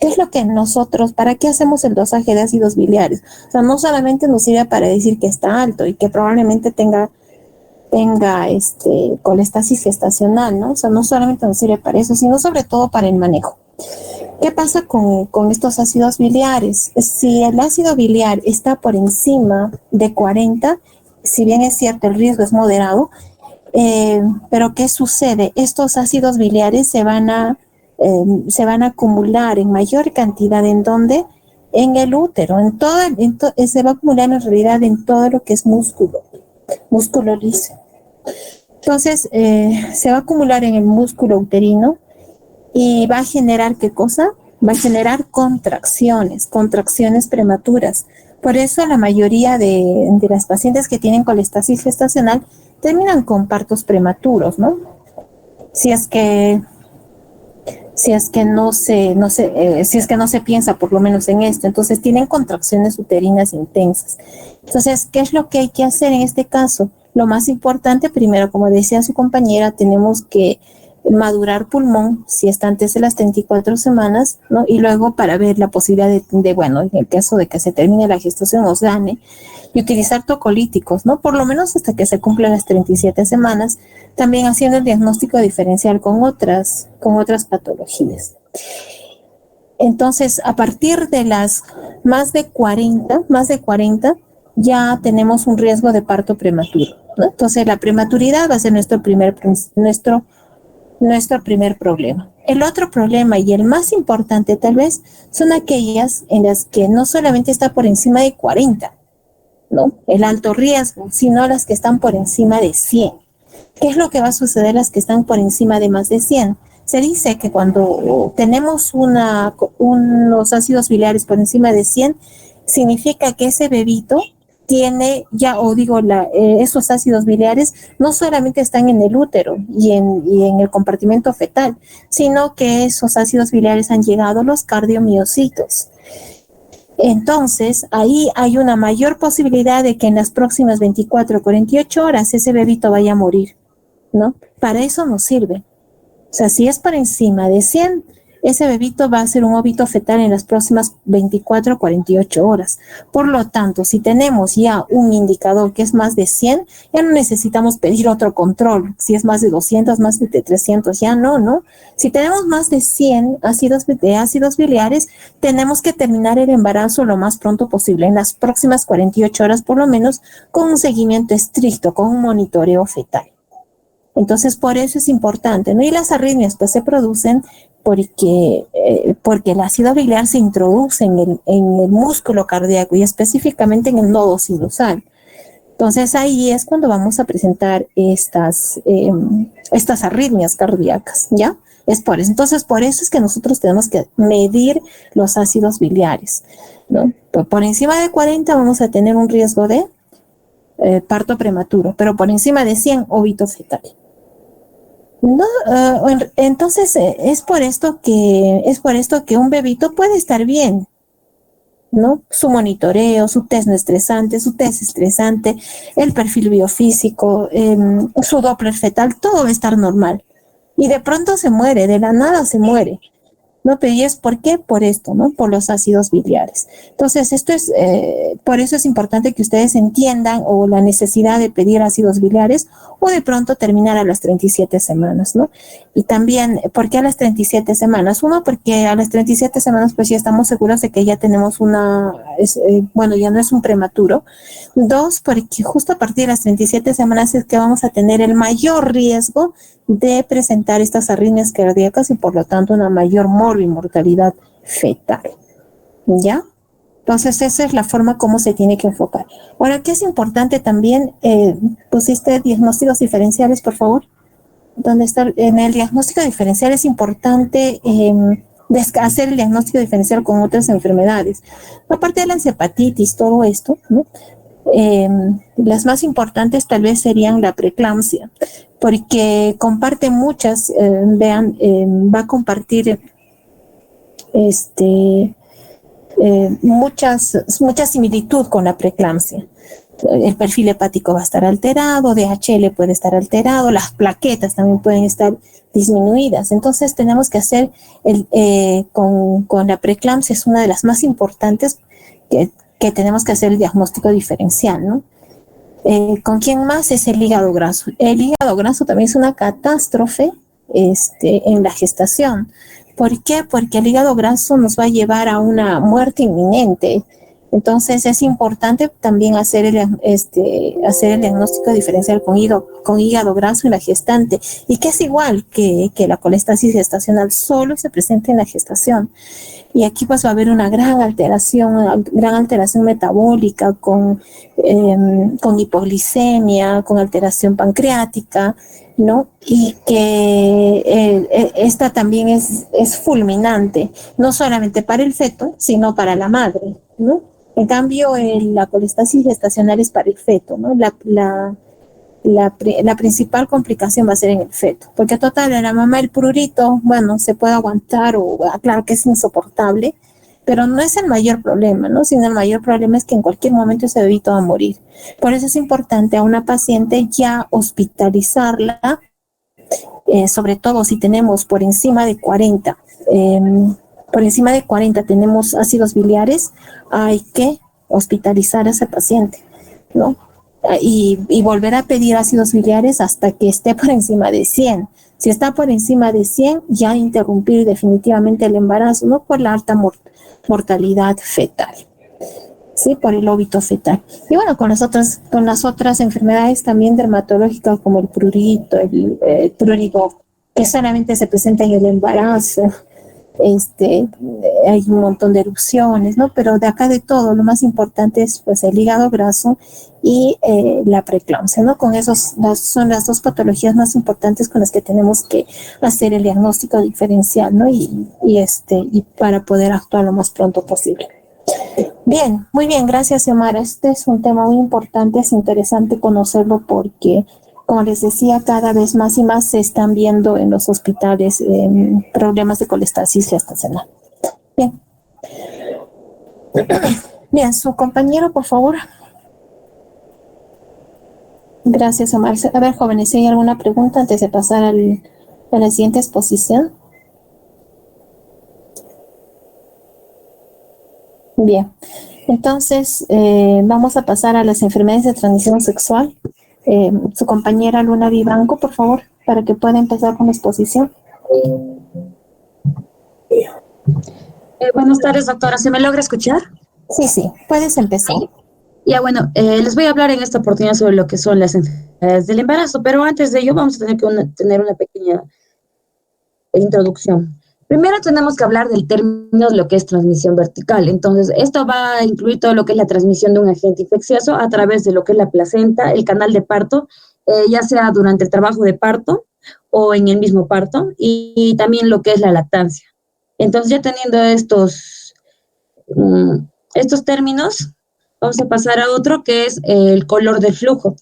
¿qué es lo que para qué hacemos el dosaje de ácidos biliares? O sea, no solamente nos sirve para decir que está alto y que probablemente tenga colestasis gestacional, ¿no? O sea, no solamente nos sirve para eso, sino sobre todo para el manejo. ¿Qué pasa con estos ácidos biliares? Si el ácido biliar está por encima de 40, si bien es cierto el riesgo es moderado, pero ¿qué sucede? Estos ácidos biliares se van a acumular en mayor cantidad. ¿En dónde? En el útero. Se va a acumular en realidad en todo lo que es músculo liso. Entonces, se va a acumular en el músculo uterino y va a generar, ¿qué cosa? Va a generar contracciones prematuras. Por eso la mayoría de las pacientes que tienen colestasis gestacional terminan con partos prematuros, ¿no? Si es que no se piensa por lo menos en esto, entonces tienen contracciones uterinas intensas. Entonces, ¿qué es lo que hay que hacer en este caso? Lo más importante, primero, como decía su compañera, tenemos que madurar pulmón si está antes de las 34 semanas, ¿no? Y luego para ver la posibilidad bueno, en el caso de que se termine la gestación o gane, y utilizar tocolíticos, ¿no? Por lo menos hasta que se cumplan las 37 semanas, también haciendo el diagnóstico diferencial con otras patologías. Entonces, a partir de las más de 40, ya tenemos un riesgo de parto prematuro, ¿no? Entonces, la prematuridad va a ser nuestro primer problema. El otro problema, y el más importante tal vez, son aquellas en las que no solamente está por encima de 40, ¿no? El alto riesgo, sino las que están por encima de 100. ¿Qué es lo que va a suceder las que están por encima de más de 100? Se dice que cuando tenemos unos ácidos biliares por encima de 100, significa que ese bebito tiene esos ácidos biliares no solamente están en el útero y en el compartimento fetal, sino que esos ácidos biliares han llegado a los cardiomiocitos. Entonces, ahí hay una mayor posibilidad de que en las próximas 24 o 48 horas ese bebito vaya a morir, ¿no? Para eso nos sirve. O sea, si es por encima de 100, ese bebito va a ser un óbito fetal en las próximas 24 o 48 horas. Por lo tanto, si tenemos ya un indicador que es más de 100, ya no necesitamos pedir otro control. Si es más de 200, más de 300, ya no, ¿no? Si tenemos más de 100 ácidos biliares, tenemos que terminar el embarazo lo más pronto posible, en las próximas 48 horas por lo menos, con un seguimiento estricto, con un monitoreo fetal. Entonces, por eso es importante, ¿no? Y las arritmias pues se producen porque el ácido biliar se introduce en el músculo cardíaco y específicamente en el nodo sinusal. Entonces, ahí es cuando vamos a presentar estas arritmias cardíacas, ¿ya? Es por eso. Entonces, por eso es que nosotros tenemos que medir los ácidos biliares, ¿no? Por encima de 40 vamos a tener un riesgo de parto prematuro, pero por encima de 100, óbito fetal. No, entonces es por esto que un bebito puede estar bien, ¿no? Su monitoreo, su test no estresante, su test estresante, el perfil biofísico, su Doppler fetal, todo va a estar normal. Y de pronto se muere, de la nada se muere. ¿No? Pero ¿y es por qué? Por esto, ¿no? Por los ácidos biliares. Entonces, por eso es importante que ustedes entiendan o la necesidad de pedir ácidos biliares o de pronto terminar a las 37 semanas, ¿no? Y también, ¿por qué a las 37 semanas? Uno, porque a las 37 semanas pues ya estamos seguros de que ya tenemos ya no es un prematuro. Dos, porque justo a partir de las 37 semanas es que vamos a tener el mayor riesgo de presentar estas arritmias cardíacas y por lo tanto una mayor mortalidad fetal, ¿ya? Entonces esa es la forma como se tiene que enfocar. Ahora, ¿qué es importante también? Pusiste diagnósticos diferenciales, por favor. ¿Dónde está? En el diagnóstico diferencial es importante hacer el diagnóstico diferencial con otras enfermedades. Aparte de la hepatitis, todo esto, ¿no? Las más importantes tal vez serían la preeclampsia, porque comparte muchas, va a compartir mucha similitud con la preeclampsia. El perfil hepático va a estar alterado, DHL puede estar alterado, las plaquetas también pueden estar disminuidas. Entonces tenemos que hacer con la preeclampsia, es una de las más importantes que tenemos que hacer el diagnóstico diferencial, ¿no? ¿Con quién más? Es el hígado graso. El hígado graso también es una catástrofe en la gestación. ¿Por qué? Porque el hígado graso nos va a llevar a una muerte inminente. Entonces es importante también hacer el diagnóstico diferencial con hígado graso en la gestante, y que es igual que la colestasis gestacional, solo se presenta en la gestación. Y aquí pues va a haber una gran alteración metabólica con hipoglicemia, con alteración pancreática, ¿no? Y que esta también es fulminante, no solamente para el feto, sino para la madre, ¿no? En cambio, la colestasis gestacional es para el feto, ¿no? La principal complicación va a ser en el feto, porque total, en la mamá el prurito, bueno, se puede aguantar claro que es insoportable, pero no es el mayor problema, ¿no? Sino el mayor problema es que en cualquier momento ese bebito va a morir. Por eso es importante a una paciente ya hospitalizarla, sobre todo si tenemos por encima de 40, tenemos ácidos biliares, hay que hospitalizar a ese paciente, ¿no? Y volver a pedir ácidos biliares hasta que esté por encima de 100. Si está por encima de 100, ya interrumpir definitivamente el embarazo, no por la alta mortalidad fetal, ¿sí? Por el óbito fetal. Y bueno, con las otras enfermedades también dermatológicas como el prurito, el prurigo, que solamente se presenta en el embarazo. Hay un montón de erupciones, ¿no? Pero de acá de todo, lo más importante es pues el hígado graso y la preeclampsia, ¿no? Son las dos patologías más importantes con las que tenemos que hacer el diagnóstico diferencial, ¿no? Y para poder actuar lo más pronto posible. Bien, muy bien, gracias, Xiomara. Este es un tema muy importante, es interesante conocerlo porque, como les decía, cada vez más y más se están viendo en los hospitales problemas de colestasis gestacional. Bien. Bien, su compañero, por favor. Gracias, Omar. A ver, jóvenes, si hay alguna pregunta antes de pasar a la siguiente exposición. Bien, entonces vamos a pasar a las enfermedades de transmisión sexual. Su compañera Luna Vivanco, por favor, para que pueda empezar con la exposición. Buenas tardes, doctora. ¿Se me logra escuchar? Sí, puedes empezar. Ya, bueno, les voy a hablar en esta oportunidad sobre lo que son las enfermedades del embarazo, pero antes de ello vamos a tener que tener una pequeña introducción. Primero tenemos que hablar del término de lo que es transmisión vertical. Entonces, esto va a incluir todo lo que es la transmisión de un agente infeccioso a través de lo que es la placenta, el canal de parto, ya sea durante el trabajo de parto o en el mismo parto, y también lo que es la lactancia. Entonces, ya teniendo estos términos, vamos a pasar a otro que es el color del flujo.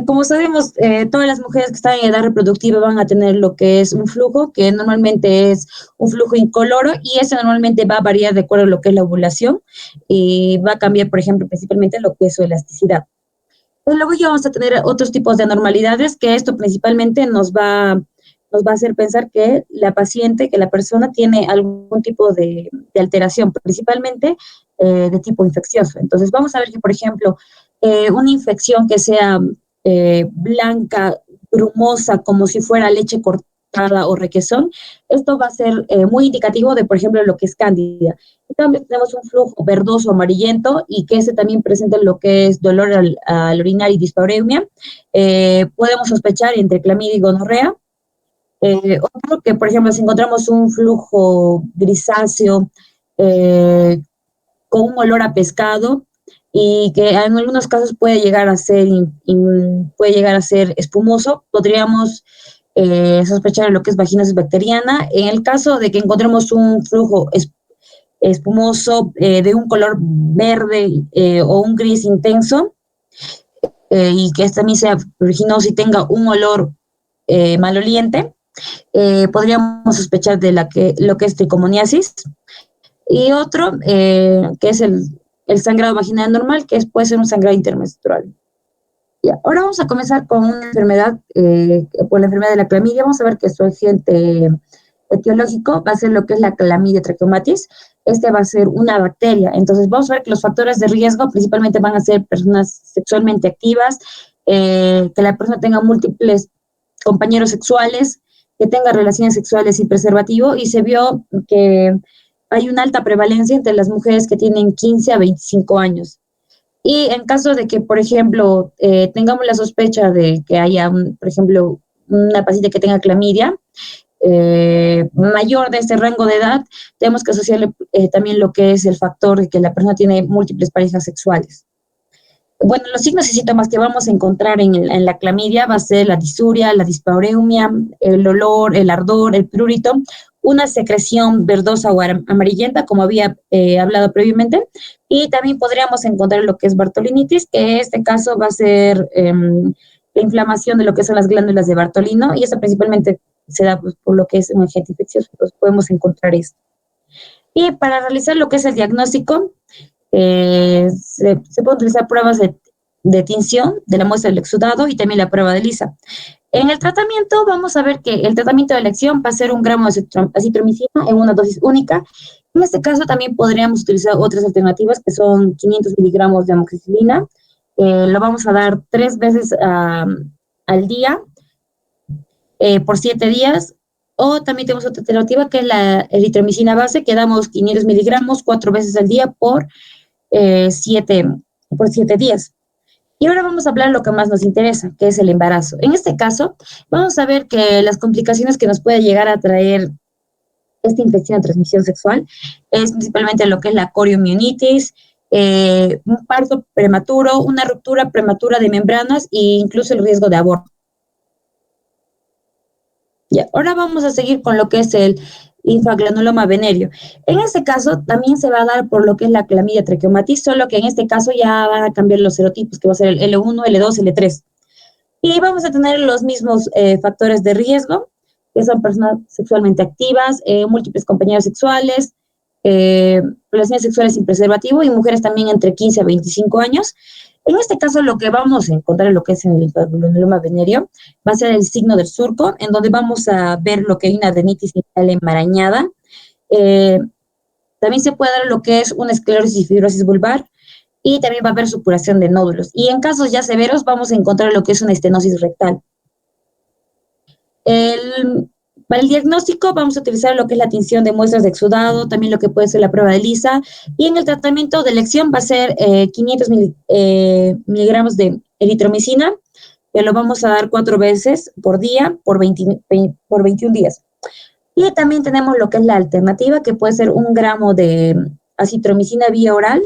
Como sabemos, todas las mujeres que están en edad reproductiva van a tener lo que es un flujo, que normalmente es un flujo incoloro, y eso normalmente va a variar de acuerdo a lo que es la ovulación, y va a cambiar, por ejemplo, principalmente lo que es su elasticidad. Luego ya vamos a tener otros tipos de anormalidades, que esto principalmente nos va a hacer pensar que la paciente, que la persona tiene algún tipo de alteración, principalmente de tipo infeccioso. Entonces vamos a ver que, por ejemplo, una infección que sea blanca, grumosa, como si fuera leche cortada o requesón, esto va a ser muy indicativo de, por ejemplo, lo que es cándida. También tenemos un flujo verdoso amarillento y que ese también presenta lo que es dolor al orinar y dispareunia. Podemos sospechar entre clamidia y gonorrea. Otro que, por ejemplo, si encontramos un flujo grisáceo con un olor a pescado y que en algunos casos puede llegar a ser espumoso, podríamos sospechar lo que es vaginosis bacteriana. En el caso de que encontremos un flujo espumoso de un color verde o un gris intenso y que también sea pruriginoso y tenga un olor maloliente, podríamos sospechar de lo que es tricomoniasis. Y otro que es el sangrado vaginal normal, que puede ser un sangrado intermenstrual. Ya, ahora vamos a comenzar con una enfermedad, por la enfermedad de la clamidia. Vamos a ver que su agente etiológico va a ser lo que es la Clamidia trachomatis. Este va a ser una bacteria. Entonces vamos a ver que los factores de riesgo principalmente van a ser personas sexualmente activas, que la persona tenga múltiples compañeros sexuales, que tenga relaciones sexuales sin preservativo, y se vio que hay una alta prevalencia entre las mujeres que tienen 15 a 25 años. Y en caso de que, por ejemplo, tengamos la sospecha de que haya, por ejemplo, una paciente que tenga clamidia, mayor de este rango de edad, tenemos que asociarle también lo que es el factor de que la persona tiene múltiples parejas sexuales. Bueno, los signos y síntomas que vamos a encontrar en la clamidia va a ser la disuria, la dispareumia, el olor, el ardor, el prurito, una secreción verdosa o amarillenta, como había hablado previamente, y también podríamos encontrar lo que es bartolinitis, que en este caso va a ser la inflamación de lo que son las glándulas de Bartolino, y eso principalmente se da pues, por lo que es un agente infeccioso, entonces podemos encontrar esto. Y para realizar lo que es el diagnóstico, se pueden utilizar pruebas de tinción de la muestra del exudado y también la prueba de Lisa. En el tratamiento vamos a ver que el tratamiento de elección va a ser un gramo de acitromicina en una dosis única. En este caso también podríamos utilizar otras alternativas que son 500 miligramos de amoxicilina. Lo vamos a dar 3 veces al día por 7 días. O también tenemos otra alternativa que es la eritromicina base, que damos 500 miligramos 4 veces al día por 7 días. Y ahora vamos a hablar de lo que más nos interesa, que es el embarazo. En este caso, vamos a ver que las complicaciones que nos puede llegar a traer esta infección de transmisión sexual es principalmente lo que es la coriomionitis, un parto prematuro, una ruptura prematura de membranas e incluso el riesgo de aborto. Ya, ahora vamos a seguir con lo que es el linfagranuloma venéreo. En este caso también se va a dar por lo que es la clamidia tracheomatis, solo que en este caso ya van a cambiar los serotipos, que va a ser el L1, L2, L3. Y vamos a tener los mismos factores de riesgo, que son personas sexualmente activas, múltiples compañeros sexuales, relaciones sexuales sin preservativo, y mujeres también entre 15 a 25 años. En este caso, lo que vamos a encontrar en lo que es el papiloma venéreo va a ser el signo del surco, en donde vamos a ver lo que hay una adenitis genital enmarañada. También se puede dar lo que es una esclerosis y fibrosis vulvar, y también va a haber supuración de nódulos. Y en casos ya severos vamos a encontrar lo que es una estenosis rectal. Para el diagnóstico vamos a utilizar lo que es la tinción de muestras de exudado, también lo que puede ser la prueba de Lisa, y en el tratamiento de elección va a ser 500 miligramos de eritromicina, que lo vamos a dar 4 veces por día por 21 días. Y también tenemos lo que es la alternativa, que puede ser 1 gramo de acitromicina vía oral,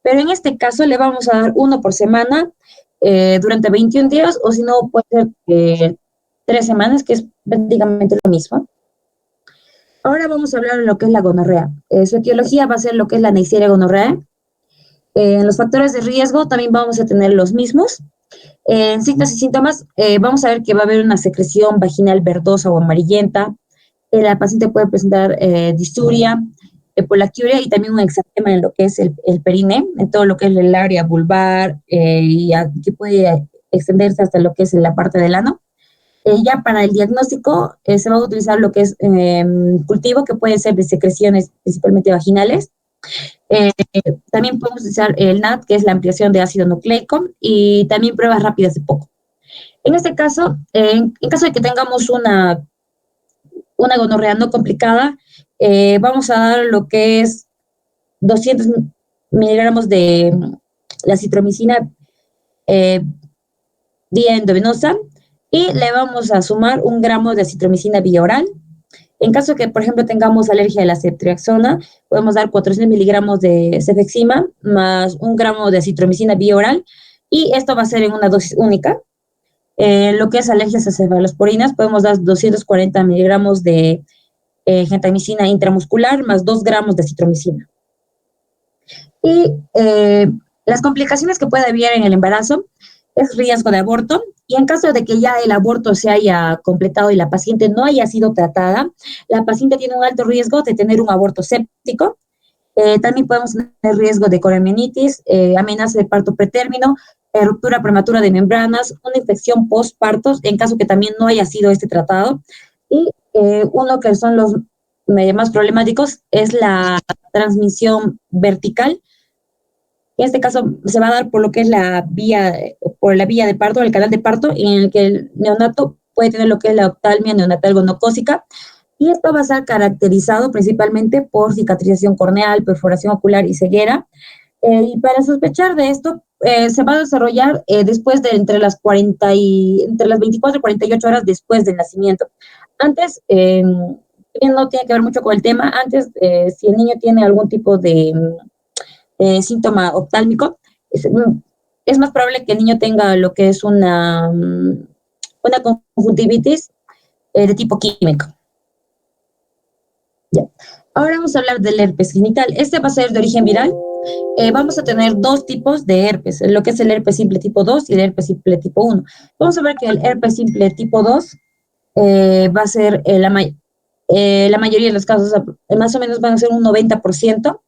pero en este caso le vamos a dar 1 por semana durante 21 días, o si no, puede ser 3 semanas, que es prácticamente lo mismo. Ahora vamos a hablar de lo que es la gonorrea. Su etiología va a ser lo que es la Neisseria gonorrea. En los factores de riesgo también vamos a tener los mismos. En signos y síntomas vamos a ver que va a haber una secreción vaginal verdosa o amarillenta. La paciente puede presentar disuria, polacturia y también un exantema en lo que es el perine, en todo lo que es el área vulvar, y que puede extenderse hasta lo que es la parte del ano. Ya para el diagnóstico se va a utilizar lo que es cultivo, que puede ser de secreciones principalmente vaginales. También podemos utilizar el NAT, que es la ampliación de ácido nucleico, y también pruebas rápidas de poco. En este caso, en caso de que tengamos una gonorrea no complicada, vamos a dar lo que es 200 miligramos de la citromicina vía endovenosa, y le vamos a sumar 1 gramo de acitromicina vía oral. En caso que, por ejemplo, tengamos alergia a la ceftriaxona, podemos dar 400 miligramos de cefexima más 1 gramo de acitromicina vía oral, y esto va a ser en una dosis única. Lo que es alergias a cefalosporinas, podemos dar 240 miligramos de gentamicina intramuscular más 2 gramos de acitromicina. Y las complicaciones que puede haber en el embarazo es riesgo de aborto, y en caso de que ya el aborto se haya completado y la paciente no haya sido tratada, la paciente tiene un alto riesgo de tener un aborto séptico. También podemos tener riesgo de coriamnionitis, amenaza de parto pretérmino, ruptura prematura de membranas, una infección postparto, en caso que también no haya sido tratado. Y uno que son los más problemáticos es la transmisión vertical. En este caso se va a dar por lo que es la vía de parto, el canal de parto, en el que el neonato puede tener lo que es la oftalmia neonatal gonocócica, y esto va a ser caracterizado principalmente por cicatrización corneal, perforación ocular y ceguera. Y para sospechar de esto, se va a desarrollar después de entre las 24 y 48 horas después del nacimiento. Antes, no tiene que ver mucho con el tema, antes, si el niño tiene algún tipo de síntoma oftálmico, es más probable que el niño tenga lo que es una conjuntivitis de tipo químico. Ya. Ahora vamos a hablar del herpes genital. Este va a ser de origen viral. Vamos a tener 2 tipos de herpes, lo que es el herpes simple tipo 2 y el herpes simple tipo 1. Vamos a ver que el herpes simple tipo 2 va a ser la mayoría de los casos, más o menos van a ser un 90%,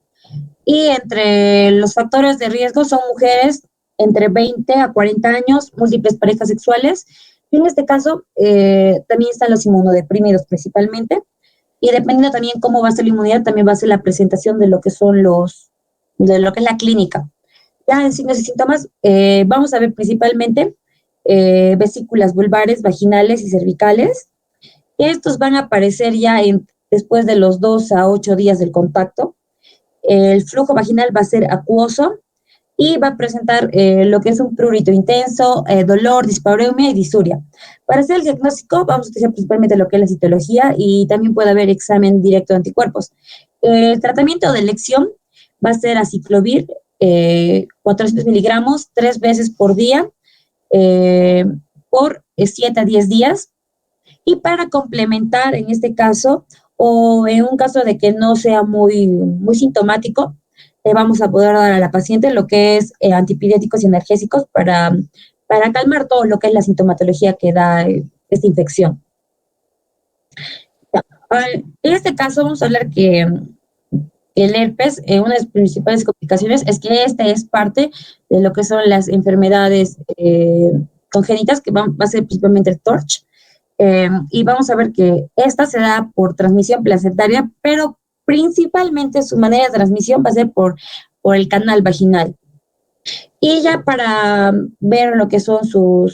y entre los factores de riesgo son mujeres entre 20 a 40 años, múltiples parejas sexuales, y en este caso también están los inmunodeprimidos principalmente, y dependiendo también cómo va a ser la inmunidad, también va a ser la presentación de lo que son de lo que es la clínica. Ya en signos y síntomas vamos a ver principalmente vesículas vulvares, vaginales y cervicales. Estos van a aparecer ya después de los 2 a 8 días del contacto. El flujo vaginal va a ser acuoso y va a presentar lo que es un prurito intenso, dolor, dispareunia y disuria. Para hacer el diagnóstico vamos a utilizar principalmente lo que es la citología, y también puede haber examen directo de anticuerpos. El tratamiento de elección va a ser aciclovir, 400 miligramos, 3 veces por día, por 7 a 10 días. Y para complementar, en este caso, o en un caso de que no sea muy sintomático, vamos a poder dar a la paciente lo que es antipiréticos y analgésicos para calmar todo lo que es la sintomatología que da esta infección. En este caso vamos a hablar que el herpes, una de las principales complicaciones es que este es parte de lo que son las enfermedades congénitas, que va a ser principalmente el TORCH, y vamos a ver que esta se da por transmisión placentaria, pero principalmente su manera de transmisión va a ser por el canal vaginal. Y ya para ver lo que son su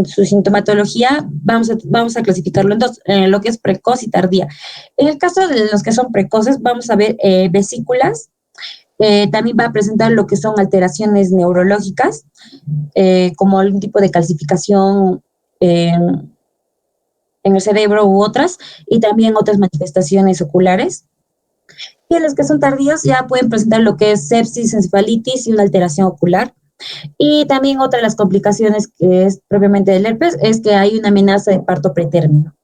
sintomatología, vamos a clasificarlo en dos, lo que es precoz y tardía. En el caso de los que son precoces, vamos a ver vesículas, también va a presentar lo que son alteraciones neurológicas, como algún tipo de calcificación en el cerebro u otras, y también otras manifestaciones oculares. Y en los que son tardíos ya pueden presentar lo que es sepsis, encefalitis y una alteración ocular. Y también otra de las complicaciones que es propiamente del herpes es que hay una amenaza de parto pretérmino.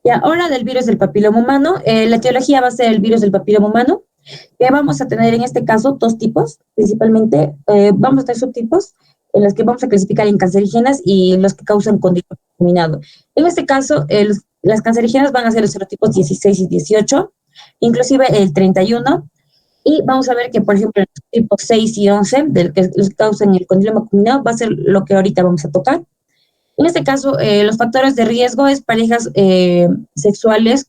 Y ahora del virus del papiloma humano, la etiología va a ser el virus del papiloma humano, que vamos a tener en este caso dos tipos, principalmente vamos a tener subtipos en los que vamos a clasificar en cancerígenas y los que causan condiloma acuminado. En este caso, las cancerígenas van a ser los serotipos 16 y 18, inclusive el 31, y vamos a ver que, por ejemplo, los tipos 6 y 11, los que causan el condiloma acuminado, va a ser lo que ahorita vamos a tocar. En este caso, los factores de riesgo es parejas sexuales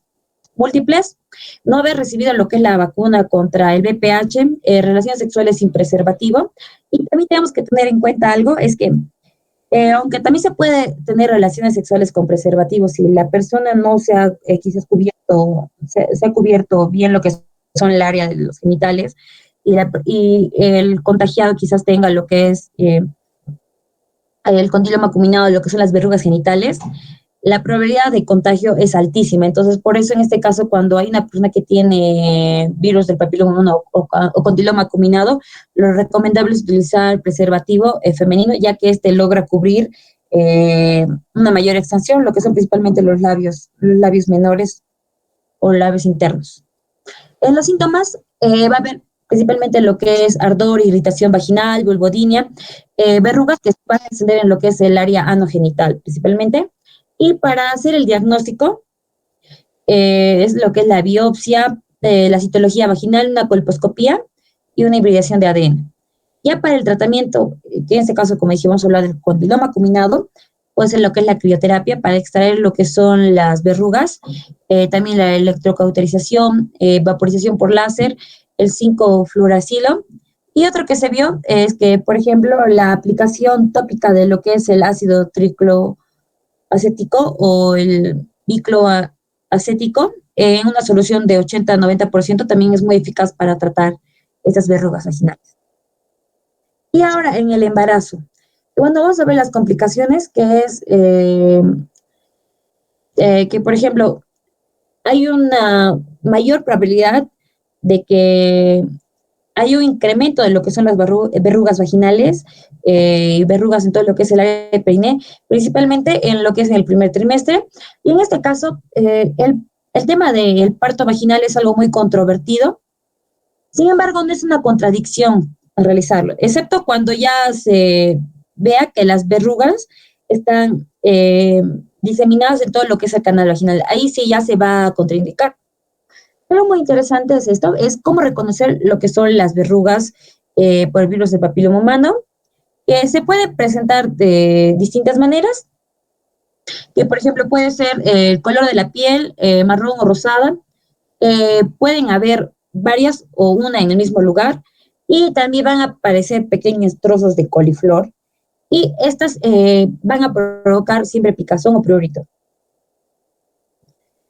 múltiples, no haber recibido lo que es la vacuna contra el VPH, relaciones sexuales sin preservativo. Y también tenemos que tener en cuenta algo, es que aunque también se puede tener relaciones sexuales con preservativos, si la persona no se ha quizás cubierto, se ha cubierto bien lo que son el área de los genitales, y el contagiado quizás tenga lo que es el condiloma acuminado, lo que son las verrugas genitales, la probabilidad de contagio es altísima. Entonces, por eso en este caso, cuando hay una persona que tiene virus del papiloma humano o condiloma acuminado, lo recomendable es utilizar preservativo femenino, ya que este logra cubrir una mayor extensión, lo que son principalmente los labios menores o labios internos. En los síntomas va a haber principalmente lo que es ardor, irritación vaginal, vulvodynia, verrugas que se van a extender en lo que es el área anogenital principalmente. Y para hacer el diagnóstico, es lo que es la biopsia, la citología vaginal, una colposcopía y una hibridación de ADN. Ya para el tratamiento, que en este caso, como dijimos, vamos a hablar del condiloma acuminado, puede ser lo que es la crioterapia para extraer lo que son las verrugas, también la electrocauterización, vaporización por láser, el 5-fluoracilo. Y otro que se vio es que, por ejemplo, la aplicación tópica de lo que es el ácido tricloacético o el bicloacético en una solución de 80 a 90% también es muy eficaz para tratar estas verrugas vaginales. Y ahora en el embarazo. Bueno, vamos a ver las complicaciones, que es que, por ejemplo, hay una mayor probabilidad de que hay un incremento de lo que son las verrugas vaginales y verrugas en todo lo que es el área de periné, principalmente en lo que es en el primer trimestre. Y en este caso, el tema del parto vaginal es algo muy controvertido. Sin embargo, no es una contradicción al realizarlo, excepto cuando ya se vea que las verrugas están diseminadas en todo lo que es el canal vaginal. Ahí sí ya se va a contraindicar. Pero muy interesante es esto, es cómo reconocer lo que son las verrugas por el virus del papiloma humano, que se puede presentar de distintas maneras, que por ejemplo puede ser el color de la piel, marrón o rosada, pueden haber varias o una en el mismo lugar, y también van a aparecer pequeños trozos de coliflor, y estas van a provocar siempre picazón o prurito.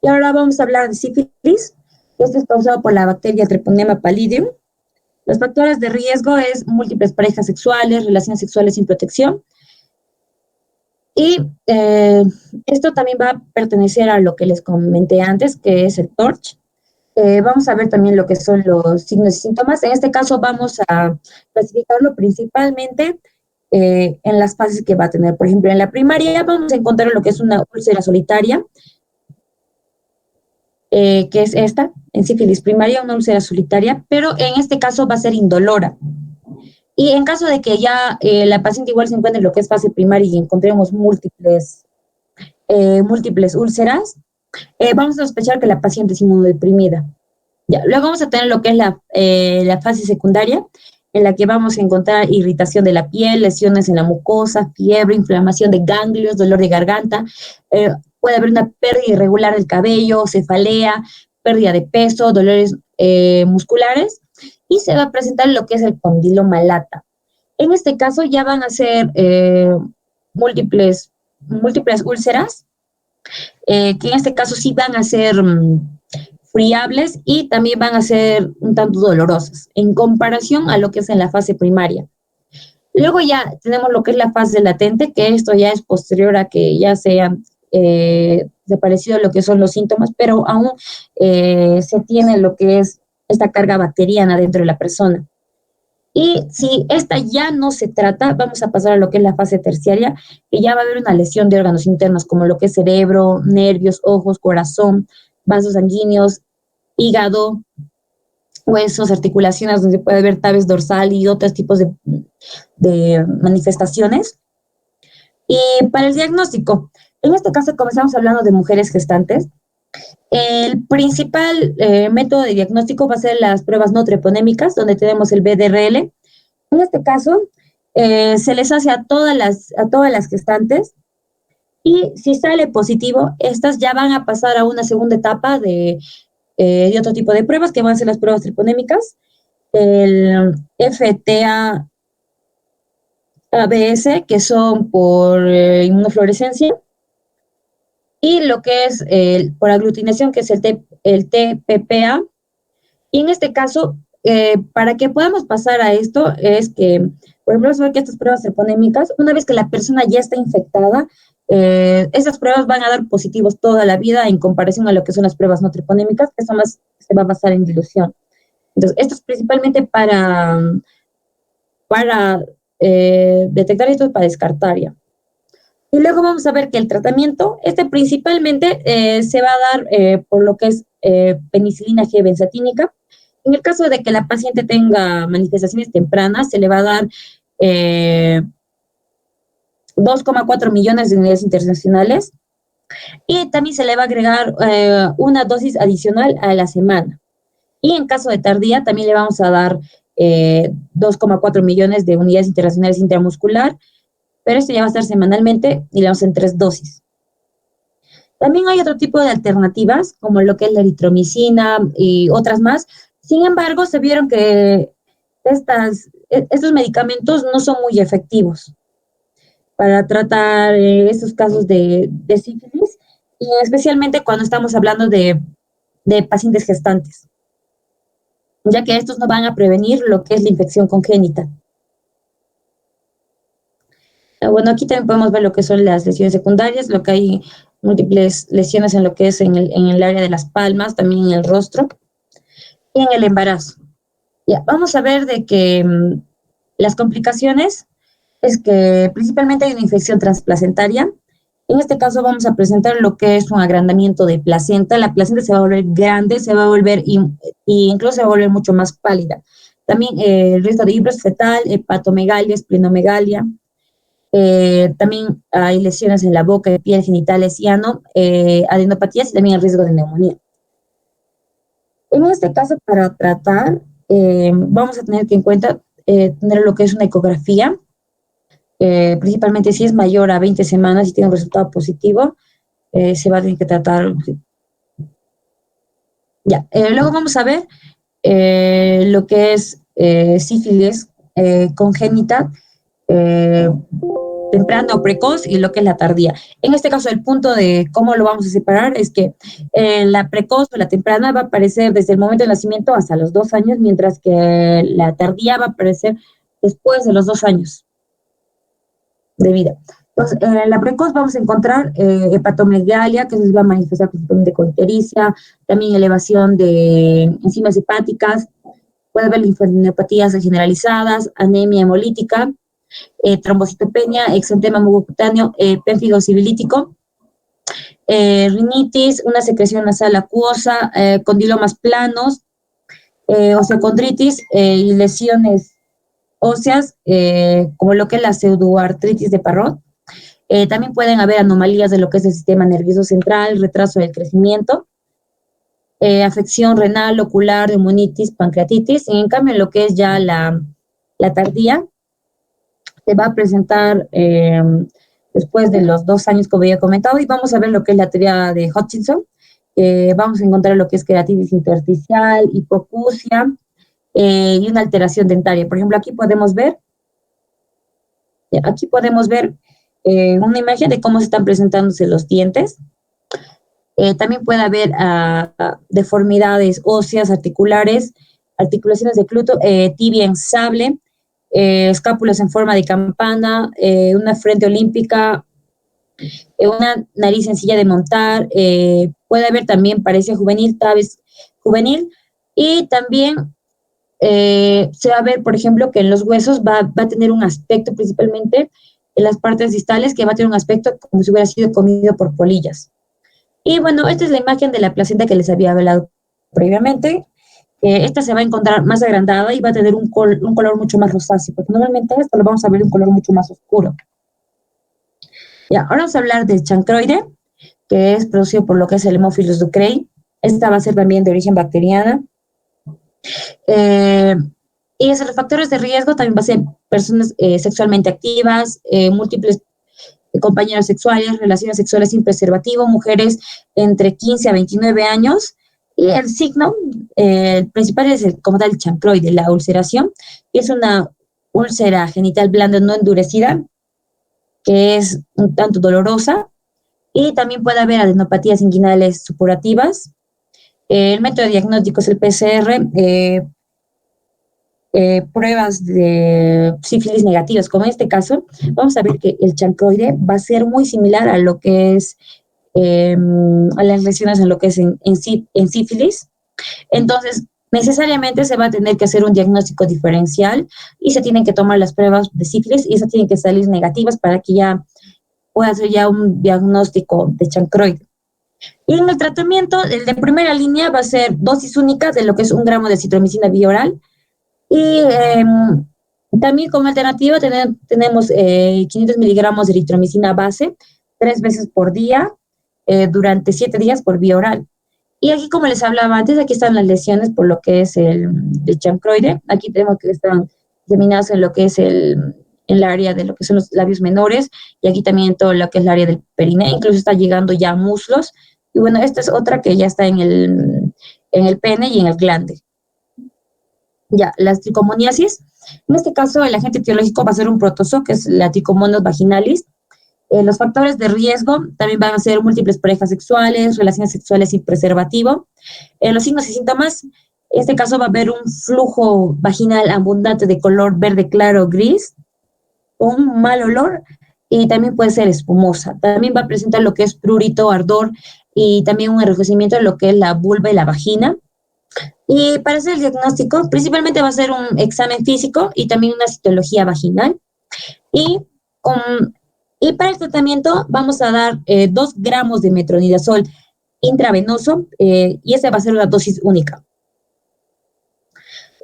Y ahora vamos a hablar de sífilis. Esto es causado por la bacteria Treponema pallidum. Los factores de riesgo es múltiples parejas sexuales, relaciones sexuales sin protección. Y esto también va a pertenecer a lo que les comenté antes, que es el TORCH. Vamos a ver también lo que son los signos y síntomas. En este caso vamos a clasificarlo principalmente en las fases que va a tener. Por ejemplo, en la primaria vamos a encontrar lo que es una úlcera solitaria, que es esta, en sífilis primaria, una úlcera solitaria, pero en este caso va a ser indolora. Y en caso de que ya la paciente igual se encuentre en lo que es fase primaria y encontremos múltiples úlceras, vamos a sospechar que la paciente es inmunodeprimida. Ya, luego vamos a tener lo que es la fase secundaria, en la que vamos a encontrar irritación de la piel, lesiones en la mucosa, fiebre, inflamación de ganglios, dolor de garganta, puede haber una pérdida irregular del cabello, cefalea, pérdida de peso, dolores musculares, y se va a presentar lo que es el condiloma lata. En este caso ya van a ser múltiples úlceras, que en este caso sí van a ser friables y también van a ser un tanto dolorosas en comparación a lo que es en la fase primaria. Luego ya tenemos lo que es la fase latente, que esto ya es posterior a que ya sean desaparecido lo que son los síntomas, pero aún se tiene lo que es esta carga bacteriana dentro de la persona. Y si esta ya no se trata, vamos a pasar a lo que es la fase terciaria, que ya va a haber una lesión de órganos internos, como lo que es cerebro, nervios, ojos, corazón, vasos sanguíneos, hígado, huesos, articulaciones, donde puede haber tabes dorsal y otros tipos de manifestaciones. Y para el diagnóstico, en este caso comenzamos hablando de mujeres gestantes. El principal método de diagnóstico va a ser las pruebas no treponémicas, donde tenemos el BDRL. En este caso, se les hace a todas las gestantes, y si sale positivo, estas ya van a pasar a una segunda etapa de otro tipo de pruebas, que van a ser las pruebas treponémicas, el FTA ABS, que son por inmunofluorescencia, y lo que es por aglutinación, que es el TPPA. Y en este caso, para que podamos pasar a esto, es que, por ejemplo, saber que estas pruebas treponémicas, una vez que la persona ya está infectada, esas pruebas van a dar positivos toda la vida en comparación a lo que son las pruebas no treponémicas, que eso más se va a basar en dilución. Entonces, esto es principalmente para detectar esto, para descartar ya. Y luego vamos a ver que el tratamiento, principalmente se va a dar por lo que es penicilina G benzatínica. En el caso de que la paciente tenga manifestaciones tempranas, se le va a dar 2,4 millones de unidades internacionales, y también se le va a agregar una dosis adicional a la semana. Y en caso de tardía, también le vamos a dar 2,4 millones de unidades internacionales intramuscular, pero esto ya va a estar semanalmente y le vamos en 3 dosis. También hay otro tipo de alternativas, como lo que es la eritromicina y otras más. Sin embargo, se vieron que estos medicamentos no son muy efectivos para tratar estos casos de sífilis, y especialmente cuando estamos hablando de pacientes gestantes, ya que estos no van a prevenir lo que es la infección congénita. Bueno, aquí también podemos ver lo que son las lesiones secundarias, lo que hay múltiples lesiones en lo que es en el área de las palmas, también en el rostro y en el embarazo. Ya, vamos a ver de que las complicaciones es que principalmente hay una infección transplacentaria. En este caso vamos a presentar lo que es un agrandamiento de placenta. La placenta se va a volver grande, se va a volver y incluso se va a volver mucho más pálida. También el riesgo de hibros fetal, hepatomegalia, esplenomegalia. También hay lesiones en la boca, de piel, genitales y ano, adenopatías y también el riesgo de neumonía. En este caso, para tratar, vamos a tener que en cuenta tener lo que es una ecografía, principalmente si es mayor a 20 semanas y tiene un resultado positivo, se va a tener que tratar. Ya, luego vamos a ver lo que es sífilis congénita, temprana o precoz, y lo que es la tardía. En este caso, el punto de cómo lo vamos a separar es que la precoz o la temprana va a aparecer desde el momento del nacimiento hasta los 2 años, mientras que la tardía va a aparecer después de los 2 años de vida. Entonces, en la precoz vamos a encontrar hepatomegalia, que se va a manifestar principalmente con ictericia, también elevación de enzimas hepáticas, puede haber linfoadenopatías generalizadas, anemia hemolítica, trombocitopenia, exantema mucocutáneo, pérfido sibilítico, rinitis, una secreción nasal acuosa, condilomas planos, osteocondritis y lesiones óseas, como lo que es la pseudoartritis de Parrot. También pueden haber anomalías de lo que es el sistema nervioso central, retraso del crecimiento. afección renal, ocular, neumonitis, pancreatitis. En cambio, en lo que es ya la tardía, se va a presentar después de los 2 años que había comentado, y vamos a ver lo que es la teoría de Hutchinson. Vamos a encontrar lo que es queratitis intersticial, hipoacusia y una alteración dentaria. Por ejemplo, aquí podemos ver una imagen de cómo se están presentándose los dientes. También puede haber deformidades óseas, articulares, articulaciones de cluto, tibia en sable, escápulas en forma de campana, una frente olímpica, una nariz sencilla de montar, puede haber también paresia juvenil, tabes juvenil, y también se va a ver, por ejemplo, que en los huesos va a tener un aspecto, principalmente en las partes distales, que va a tener un aspecto como si hubiera sido comido por polillas. Y bueno, esta es la imagen de la placenta que les había hablado previamente. Esta se va a encontrar más agrandada y va a tener un color mucho más rosáceo, porque normalmente esto lo vamos a ver un color mucho más oscuro. Ya, ahora vamos a hablar del chancroide, que es producido por lo que es el Haemophilus ducreyi. Esta va a ser también de origen bacteriana. Y los factores de riesgo también va a ser personas sexualmente activas, múltiples compañeros sexuales, relaciones sexuales sin preservativo, mujeres entre 15 a 29 años. Y el signo principal es como tal el chancroide, la ulceración, que es una úlcera genital blanda no endurecida, que es un tanto dolorosa, y también puede haber adenopatías inguinales supurativas. El método diagnóstico es el PCR, pruebas de sífilis negativas, como en este caso. Vamos a ver que el chancroide va a ser muy similar a lo que es a las lesiones en lo que es en sífilis. Entonces, necesariamente se va a tener que hacer un diagnóstico diferencial y se tienen que tomar las pruebas de sífilis y esas tienen que salir negativas para que ya pueda hacer ya un diagnóstico de chancroide. Y en el tratamiento, el de primera línea va a ser dosis única de lo que es 1 gramo de citromicina vía oral. Y también como alternativa tenemos 500 miligramos de eritromicina base 3 veces por día durante 7 días por vía oral. Y aquí, como les hablaba antes, aquí están las lesiones por lo que es el chancroide. Aquí tenemos que están diseminadas en lo que es en el área de lo que son los labios menores, y aquí también todo lo que es el área del perineo, incluso está llegando ya a muslos. Y bueno, esta es otra que ya está en el pene y en el glande. Ya, las tricomoniasis. En este caso, el agente etiológico va a ser un protozoo, que es la Trichomonas vaginalis. Los factores de riesgo también van a ser múltiples parejas sexuales, relaciones sexuales sin preservativo. Los signos y síntomas, en este caso va a haber un flujo vaginal abundante de color verde claro o gris, un mal olor, y también puede ser espumosa. También va a presentar lo que es prurito, ardor, y también un enrojecimiento de lo que es la vulva y la vagina. Y para hacer el diagnóstico, principalmente va a ser un examen físico y también una citología vaginal. Y para el tratamiento vamos a dar 2 gramos de metronidazol intravenoso, y esa va a ser una dosis única.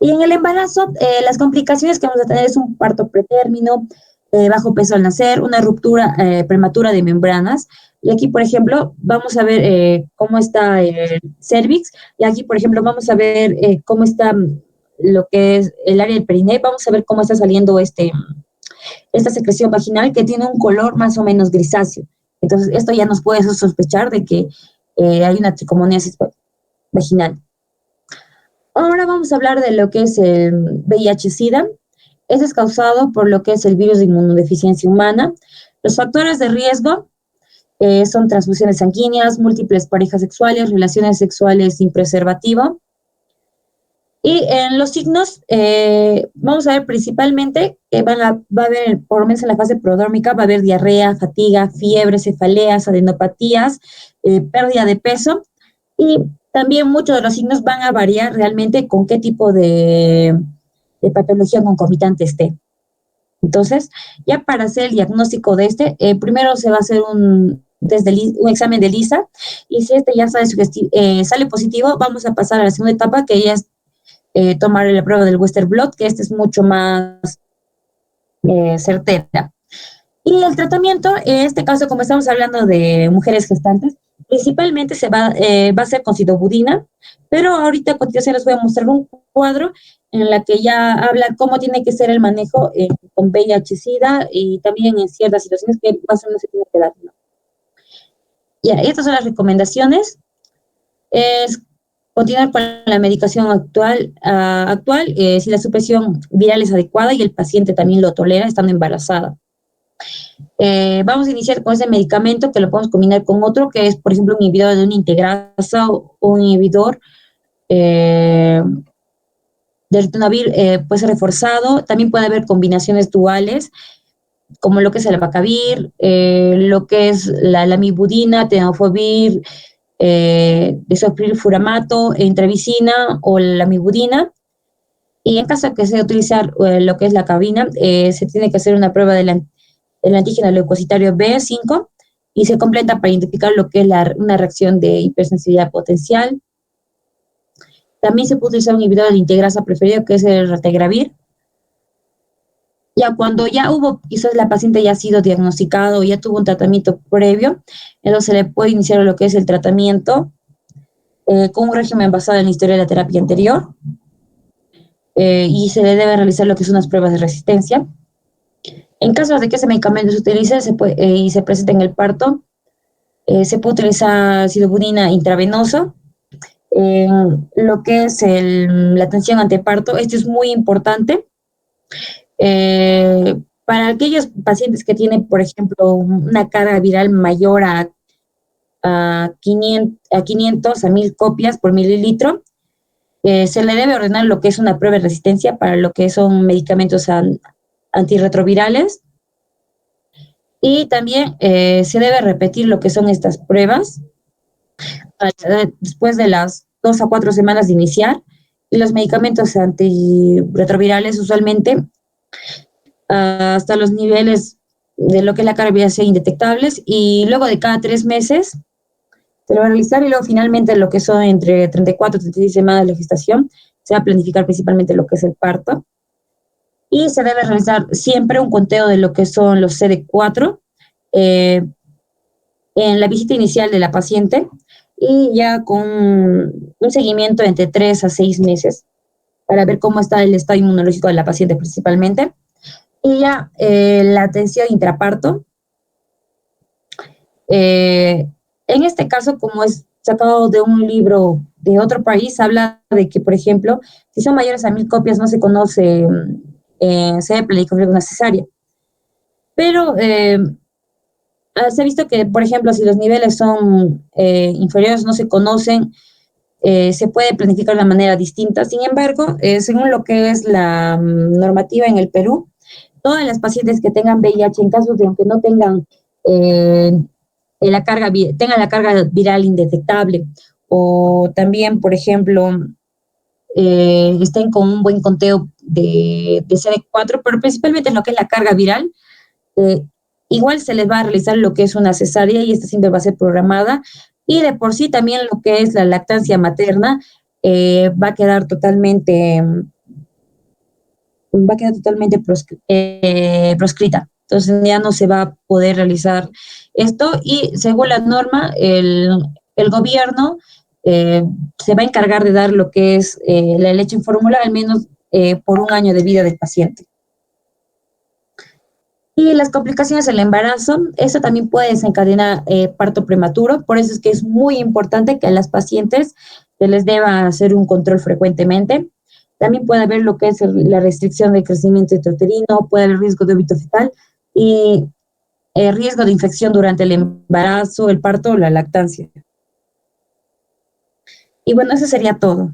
Y en el embarazo, las complicaciones que vamos a tener es un parto pretérmino, bajo peso al nacer, una ruptura prematura de membranas. Y aquí, por ejemplo, vamos a ver cómo está el cervix, y aquí, por ejemplo, vamos a ver cómo está lo que es el área del perineo. Vamos a ver cómo está saliendo esta secreción vaginal, que tiene un color más o menos grisáceo. Entonces, esto ya nos puede sospechar de que hay una tricomoniasis vaginal. Ahora vamos a hablar de lo que es el VIH-Sida. Este es causado por lo que es el virus de inmunodeficiencia humana. Los factores de riesgo son transfusiones sanguíneas, múltiples parejas sexuales, relaciones sexuales sin preservativo. Y en los signos, vamos a ver principalmente que va a haber, por lo menos en la fase prodrómica, va a haber diarrea, fatiga, fiebre, cefaleas, adenopatías, pérdida de peso. Y también muchos de los signos van a variar realmente con qué tipo de patología concomitante esté. Entonces, ya para hacer el diagnóstico de primero se va a hacer un examen de Lisa, y si ya sale positivo, vamos a pasar a la segunda etapa, que ya es tomar la prueba del Western Blot, que es mucho más certera. Y el tratamiento, en este caso, como estamos hablando de mujeres gestantes, Principalmente va a ser con sidobudina, pero ahorita a continuación les voy a mostrar un cuadro en la que ya habla cómo tiene que ser el manejo con VIH-Sida y también en ciertas situaciones que más o menos se tiene que dar, ¿no? Ya, estas son las recomendaciones. Es continuar con la medicación actual, si la supresión viral es adecuada y el paciente también lo tolera estando embarazada. Vamos a iniciar con ese medicamento que lo podemos combinar con otro, que es, por ejemplo, un inhibidor de una integrasa o un inhibidor del ritonavir, puede ser reforzado. También puede haber combinaciones duales, como lo que es el abacavir, lo que es la lamivudina, tenofovir, disopril-furamato, intravicina o la lamivudina. Y en caso de que se utilizar lo que es la cabina, se tiene que hacer una prueba del antígeno leucocitario B5 y se completa para identificar lo que es una reacción de hipersensibilidad potencial. También se puede utilizar un inhibidor de integrasa preferido, que es el raltegravir. Ya cuando ya hubo, quizás la paciente ya ha sido diagnosticado, ya tuvo un tratamiento previo, entonces se le puede iniciar lo que es el tratamiento con un régimen basado en la historia de la terapia anterior y se le debe realizar lo que son unas pruebas de resistencia. En caso de que ese medicamento se utilice y se presente en el parto, se puede utilizar sidobudina intravenosa. Lo que es la atención anteparto, esto es muy importante. Para aquellos pacientes que tienen, por ejemplo, una carga viral mayor a 500 a 1000 copias por mililitro, se le debe ordenar lo que es una prueba de resistencia para lo que son medicamentos antirretrovirales. Y también se debe repetir lo que son estas pruebas después de las 2 a 4 semanas de iniciar. Y los medicamentos antirretrovirales usualmente hasta los niveles de lo que es la carga viral sean indetectables, y luego de cada 3 meses se lo va a realizar, y luego finalmente lo que son entre 34 y 36 semanas de gestación se va a planificar principalmente lo que es el parto. Y se debe realizar siempre un conteo de lo que son los CD4 en la visita inicial de la paciente, y ya con un seguimiento entre 3 a 6 meses para ver cómo está el estado inmunológico de la paciente principalmente. Y ya la atención intraparto. En este caso, como es sacado de un libro de otro país, habla de que, por ejemplo, si son mayores a 1000 copias no se conoce, se debe planificar una cesárea. Pero se ha visto que, por ejemplo, si los niveles son inferiores, no se conocen, se puede planificar de una manera distinta. Sin embargo, según lo que es la normativa en el Perú, todas las pacientes que tengan VIH, en caso de aunque no tengan tengan la carga viral indetectable, o también, por ejemplo, estén con un buen conteo de CD4, pero principalmente en lo que es la carga viral, igual se les va a realizar lo que es una cesárea, y esta siempre va a ser programada, y de por sí también lo que es la lactancia materna va a quedar totalmente proscrita. Entonces ya no se va a poder realizar esto, y según la norma, el gobierno se va a encargar de dar lo que es la leche en fórmula, al menos por un año de vida del paciente. Y las complicaciones del embarazo, eso también puede desencadenar parto prematuro, por eso es que es muy importante que a las pacientes se les deba hacer un control frecuentemente. También puede haber lo que es la restricción del crecimiento intrauterino, puede haber riesgo de óbito fetal y riesgo de infección durante el embarazo, el parto o la lactancia. Y bueno, eso sería todo.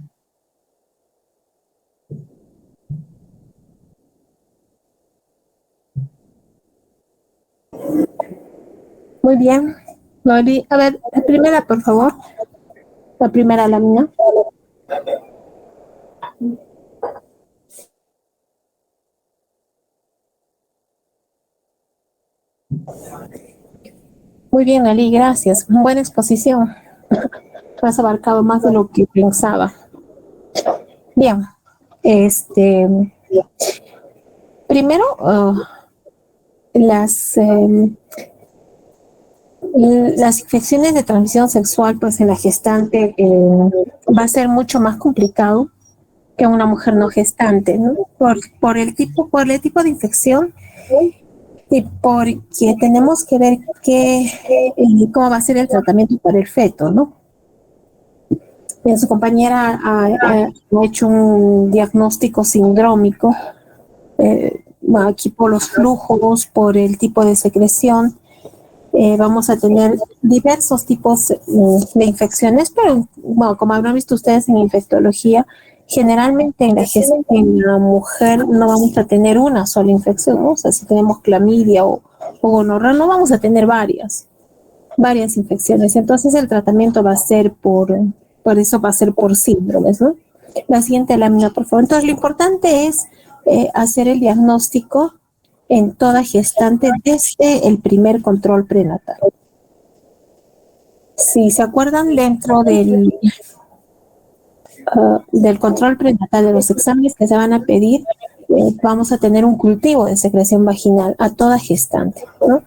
Muy bien. Lori, a ver, la primera, por favor. La primera lámina. Muy bien, Ali, gracias. Buena exposición. Has abarcado más de lo que pensaba. Bien. Primero, las Las infecciones de transmisión sexual, pues en la gestante va a ser mucho más complicado que una mujer no gestante, ¿no? Por el tipo de infección y porque tenemos que ver cómo va a ser el tratamiento para el feto, ¿no? Su compañera ha hecho un diagnóstico sindrómico, bueno, aquí por los flujos, por el tipo de secreción. Vamos a tener diversos tipos de infecciones, pero bueno, como habrán visto ustedes en infectología, generalmente en la mujer no vamos a tener una sola infección, ¿no? O sea, si tenemos clamidia o gonorrea, no vamos a tener varias infecciones. Entonces el tratamiento va a ser por eso va a ser por síndromes, ¿no? La siguiente lámina, por favor. Entonces lo importante es hacer el diagnóstico en toda gestante desde el primer control prenatal. Si se acuerdan, dentro del control prenatal, de los exámenes que se van a pedir, vamos a tener un cultivo de secreción vaginal a toda gestante, ¿no?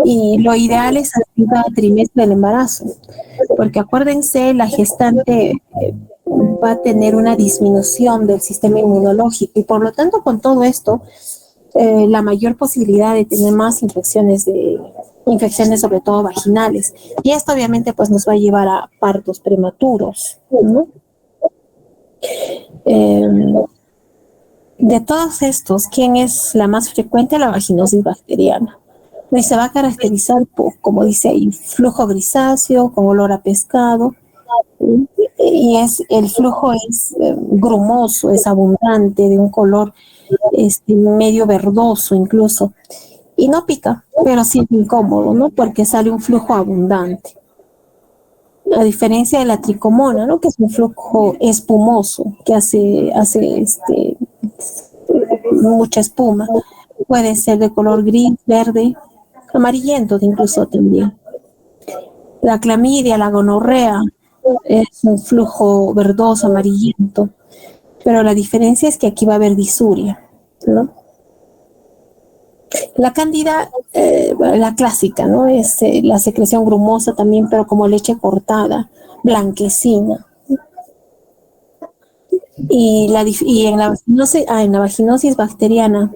Y lo ideal es hacer cada trimestre del embarazo, porque acuérdense, la gestante va a tener una disminución del sistema inmunológico y por lo tanto con todo esto la mayor posibilidad de tener más infecciones sobre todo vaginales. Y esto obviamente pues nos va a llevar a partos prematuros, ¿no? De todos estos, ¿quién es la más frecuente? La vaginosis bacteriana. Y se va a caracterizar por, como dice ahí, flujo grisáceo, con olor a pescado. Y el flujo es grumoso, es abundante, de un color medio verdoso incluso. Y no pica, pero sí es incómodo, ¿no? Porque sale un flujo abundante. A diferencia de la tricomona, ¿no? Que es un flujo espumoso, que hace mucha espuma. Puede ser de color gris, verde, amarillento incluso también. La clamidia, la gonorrea, es un flujo verdoso, amarillento. Pero la diferencia es que aquí va a haber disuria, ¿no? La cándida, la clásica, ¿no? Es la secreción grumosa también, pero como leche cortada, blanquecina. Y en la vaginosis bacteriana,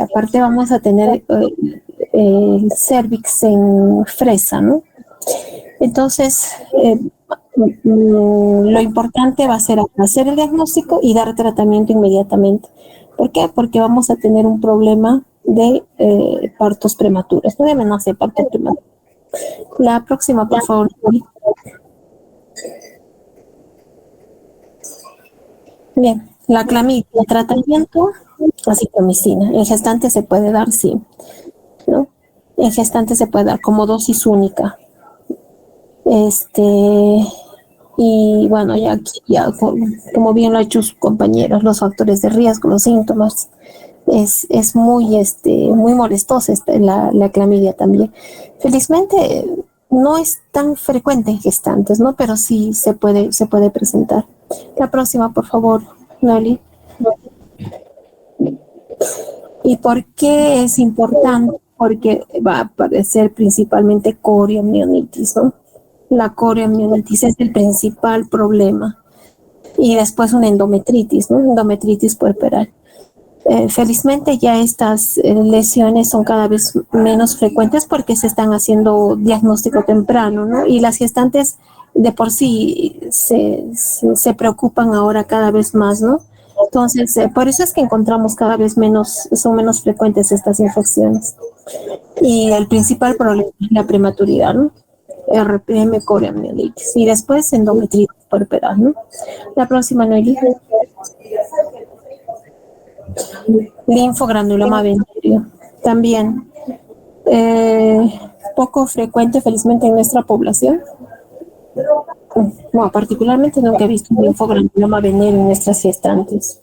aparte vamos a tener el cervix en fresa, ¿no? Entonces, lo importante va a ser hacer el diagnóstico y dar tratamiento inmediatamente. ¿Por qué? Porque vamos a tener un problema de partos prematuros, no de amenaza de parto prematuro. La próxima, por favor. Bien, la clamidia, el tratamiento, acitromicina. En gestante se puede dar, sí, ¿no? En gestante se puede dar como dosis única. Y bueno, como bien lo han hecho sus compañeros, los factores de riesgo, los síntomas, es muy molestosa la clamidia también. Felizmente no es tan frecuente en gestantes, ¿no? Pero sí se puede presentar. La próxima, por favor, Noli. ¿Y por qué es importante? Porque va a aparecer principalmente coriomionitis, ¿no? La coriomionitis es el principal problema. Y después una endometritis, ¿no? Endometritis puerperal. Felizmente ya estas lesiones son cada vez menos frecuentes porque se están haciendo diagnóstico temprano, ¿no? Y las gestantes de por sí se preocupan ahora cada vez más, ¿no? Entonces, por eso es que encontramos cada vez son menos frecuentes estas infecciones. Y el principal problema es la prematuridad, ¿no? RPM, coriomionitis. Y después endometritis puerperal, ¿no? La próxima, Noelia. Linfogranuloma venéreo. También poco frecuente, felizmente, en nuestra población. Bueno, particularmente nunca he visto un linfogranuloma venéreo en nuestras gestantes.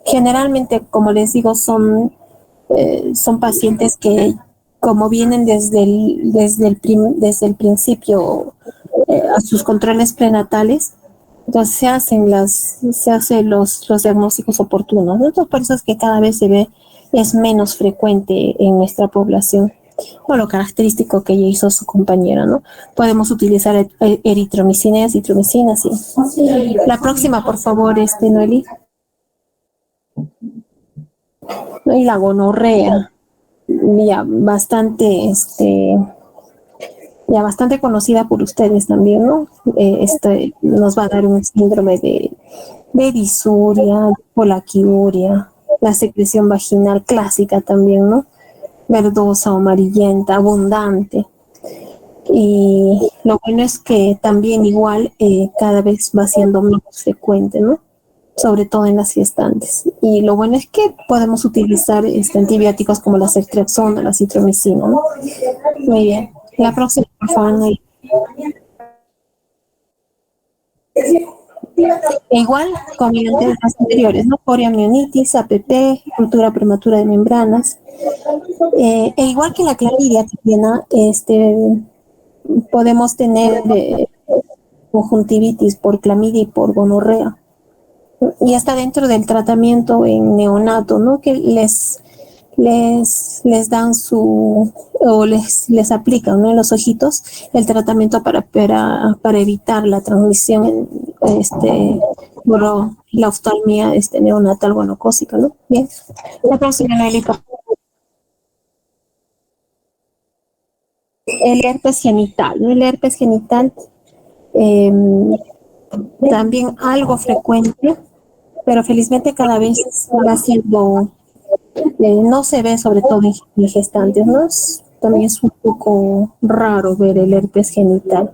Generalmente, como les digo, son pacientes que, como vienen desde el principio a sus controles prenatales, entonces se hacen los diagnósticos oportunos, ¿no? Entonces, por eso es que cada vez es menos frecuente en nuestra población. o lo característico que ella hizo su compañera, ¿no? Podemos utilizar eritromicina y acitromicina, sí. La próxima, por favor, Noeli. Y la gonorrea, ya bastante, ya bastante conocida por ustedes también, ¿no? Nos va a dar un síndrome de disuria, polaquiuria, la secreción vaginal clásica también, ¿no? Verdosa o amarillenta, abundante. Y lo bueno es que también igual cada vez va siendo menos frecuente, ¿no? Sobre todo en las gestantes. Y lo bueno es que podemos utilizar antibióticos como la ceftriaxona, la citromicina, ¿no? Muy bien. La próxima, por favor. Igual, combinantes anteriores, ¿no? Poriomionitis, APP, ruptura prematura de membranas. Igual que la clamidia, podemos tener conjuntivitis por clamidia y por gonorrea. Y está dentro del tratamiento en neonato, ¿no? Que les dan o les aplican, ¿no? En los ojitos el tratamiento para evitar la transmisión por la oftalmia neonatal gonocócica, ¿no? Bien. La próxima, Nelita. El herpes genital, ¿no? El herpes genital también algo frecuente, pero felizmente cada vez va siendo, no se ve sobre todo en gestantes, ¿no? También es un poco raro ver el herpes genital.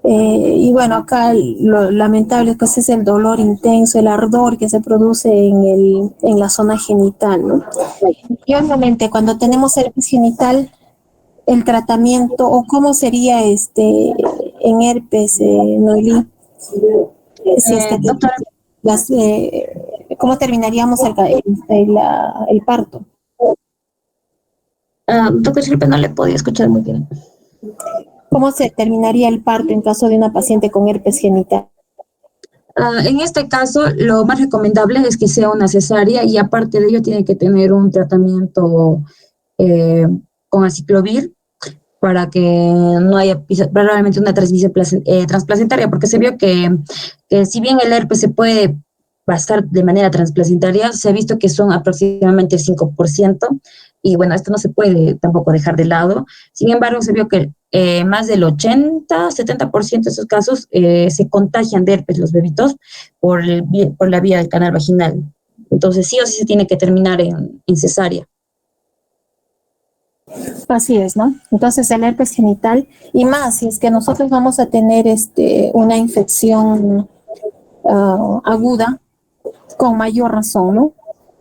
Y bueno, acá lo lamentable pues es el dolor intenso, el ardor que se produce en la zona genital, ¿no? Y obviamente cuando tenemos herpes genital, el tratamiento o cómo sería en herpes, Noelí, si es que Doctora, ¿cómo terminaríamos el parto? doctor, disculpe, no le podía escuchar muy bien. ¿Cómo se terminaría el parto en caso de una paciente con herpes genital? En este caso, lo más recomendable es que sea una cesárea y aparte de ello tiene que tener un tratamiento con aciclovir para que no haya probablemente una transmisión transplacentaria, porque se vio que si bien el herpes se puede pasar de manera transplacentaria, se ha visto que son aproximadamente el 5%, y bueno, esto no se puede tampoco dejar de lado. Sin embargo, se vio que más del 80-70% de esos casos se contagian de herpes los bebitos por la vía del canal vaginal. Entonces, sí o sí se tiene que terminar en cesárea. Así es, ¿no? Entonces el herpes genital, y más si es que nosotros vamos a tener una infección aguda, con mayor razón, ¿no?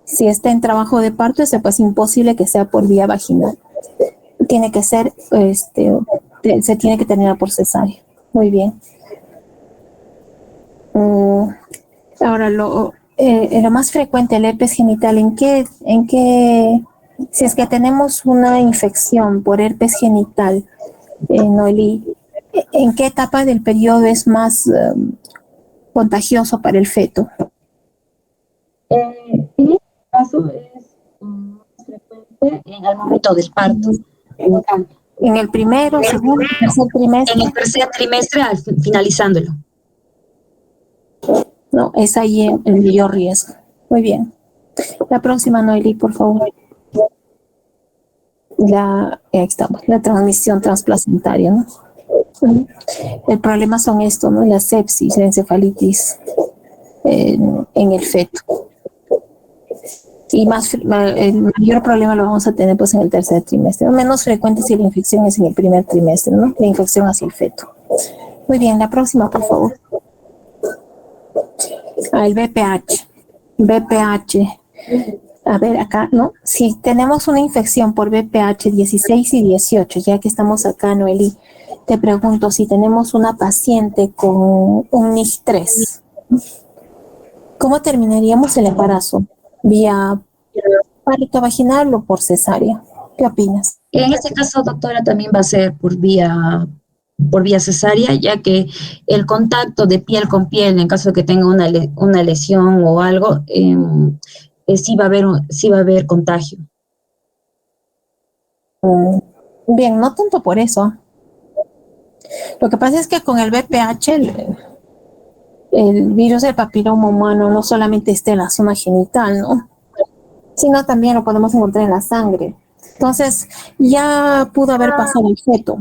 Si está en trabajo de parto, es pues imposible que sea por vía vaginal. Tiene que ser, se tiene que terminar por cesárea. Muy bien. Ahora, lo más frecuente, el herpes genital, ¿en qué si es que tenemos una infección por herpes genital, Noelí, ¿en qué etapa del periodo es más contagioso para el feto? En este caso es más frecuente en el momento del parto. ¿En el primero, segundo, tercer trimestre? En el tercer trimestre, finalizándolo. No, es ahí el mayor riesgo. Muy bien. La próxima, Noelí, por favor. Ahí estamos, la transmisión transplacentaria, ¿no? El problema son estos, ¿no? La sepsis, la encefalitis en el feto. Y el mayor problema lo vamos a tener pues en el tercer trimestre. Menos frecuente si la infección es en el primer trimestre, ¿no? La infección hacia el feto. Muy bien, la próxima, por favor. El BPH. BPH. A ver, acá, ¿no? Si tenemos una infección por BPH 16 y 18, ya que estamos acá, Noelí, te pregunto si tenemos una paciente con un NIH3, ¿cómo terminaríamos el embarazo? ¿Vía parto vaginal o por cesárea? ¿Qué opinas? En este caso, doctora, también va a ser por vía cesárea, ya que el contacto de piel con piel, en caso de que tenga una lesión o algo, sí va a haber contagio. Bien, no tanto por eso. Lo que pasa es que con el VPH, el virus del papiloma humano no solamente está en la zona genital, ¿no? Sino también lo podemos encontrar en la sangre. Entonces, ya pudo haber pasado el feto.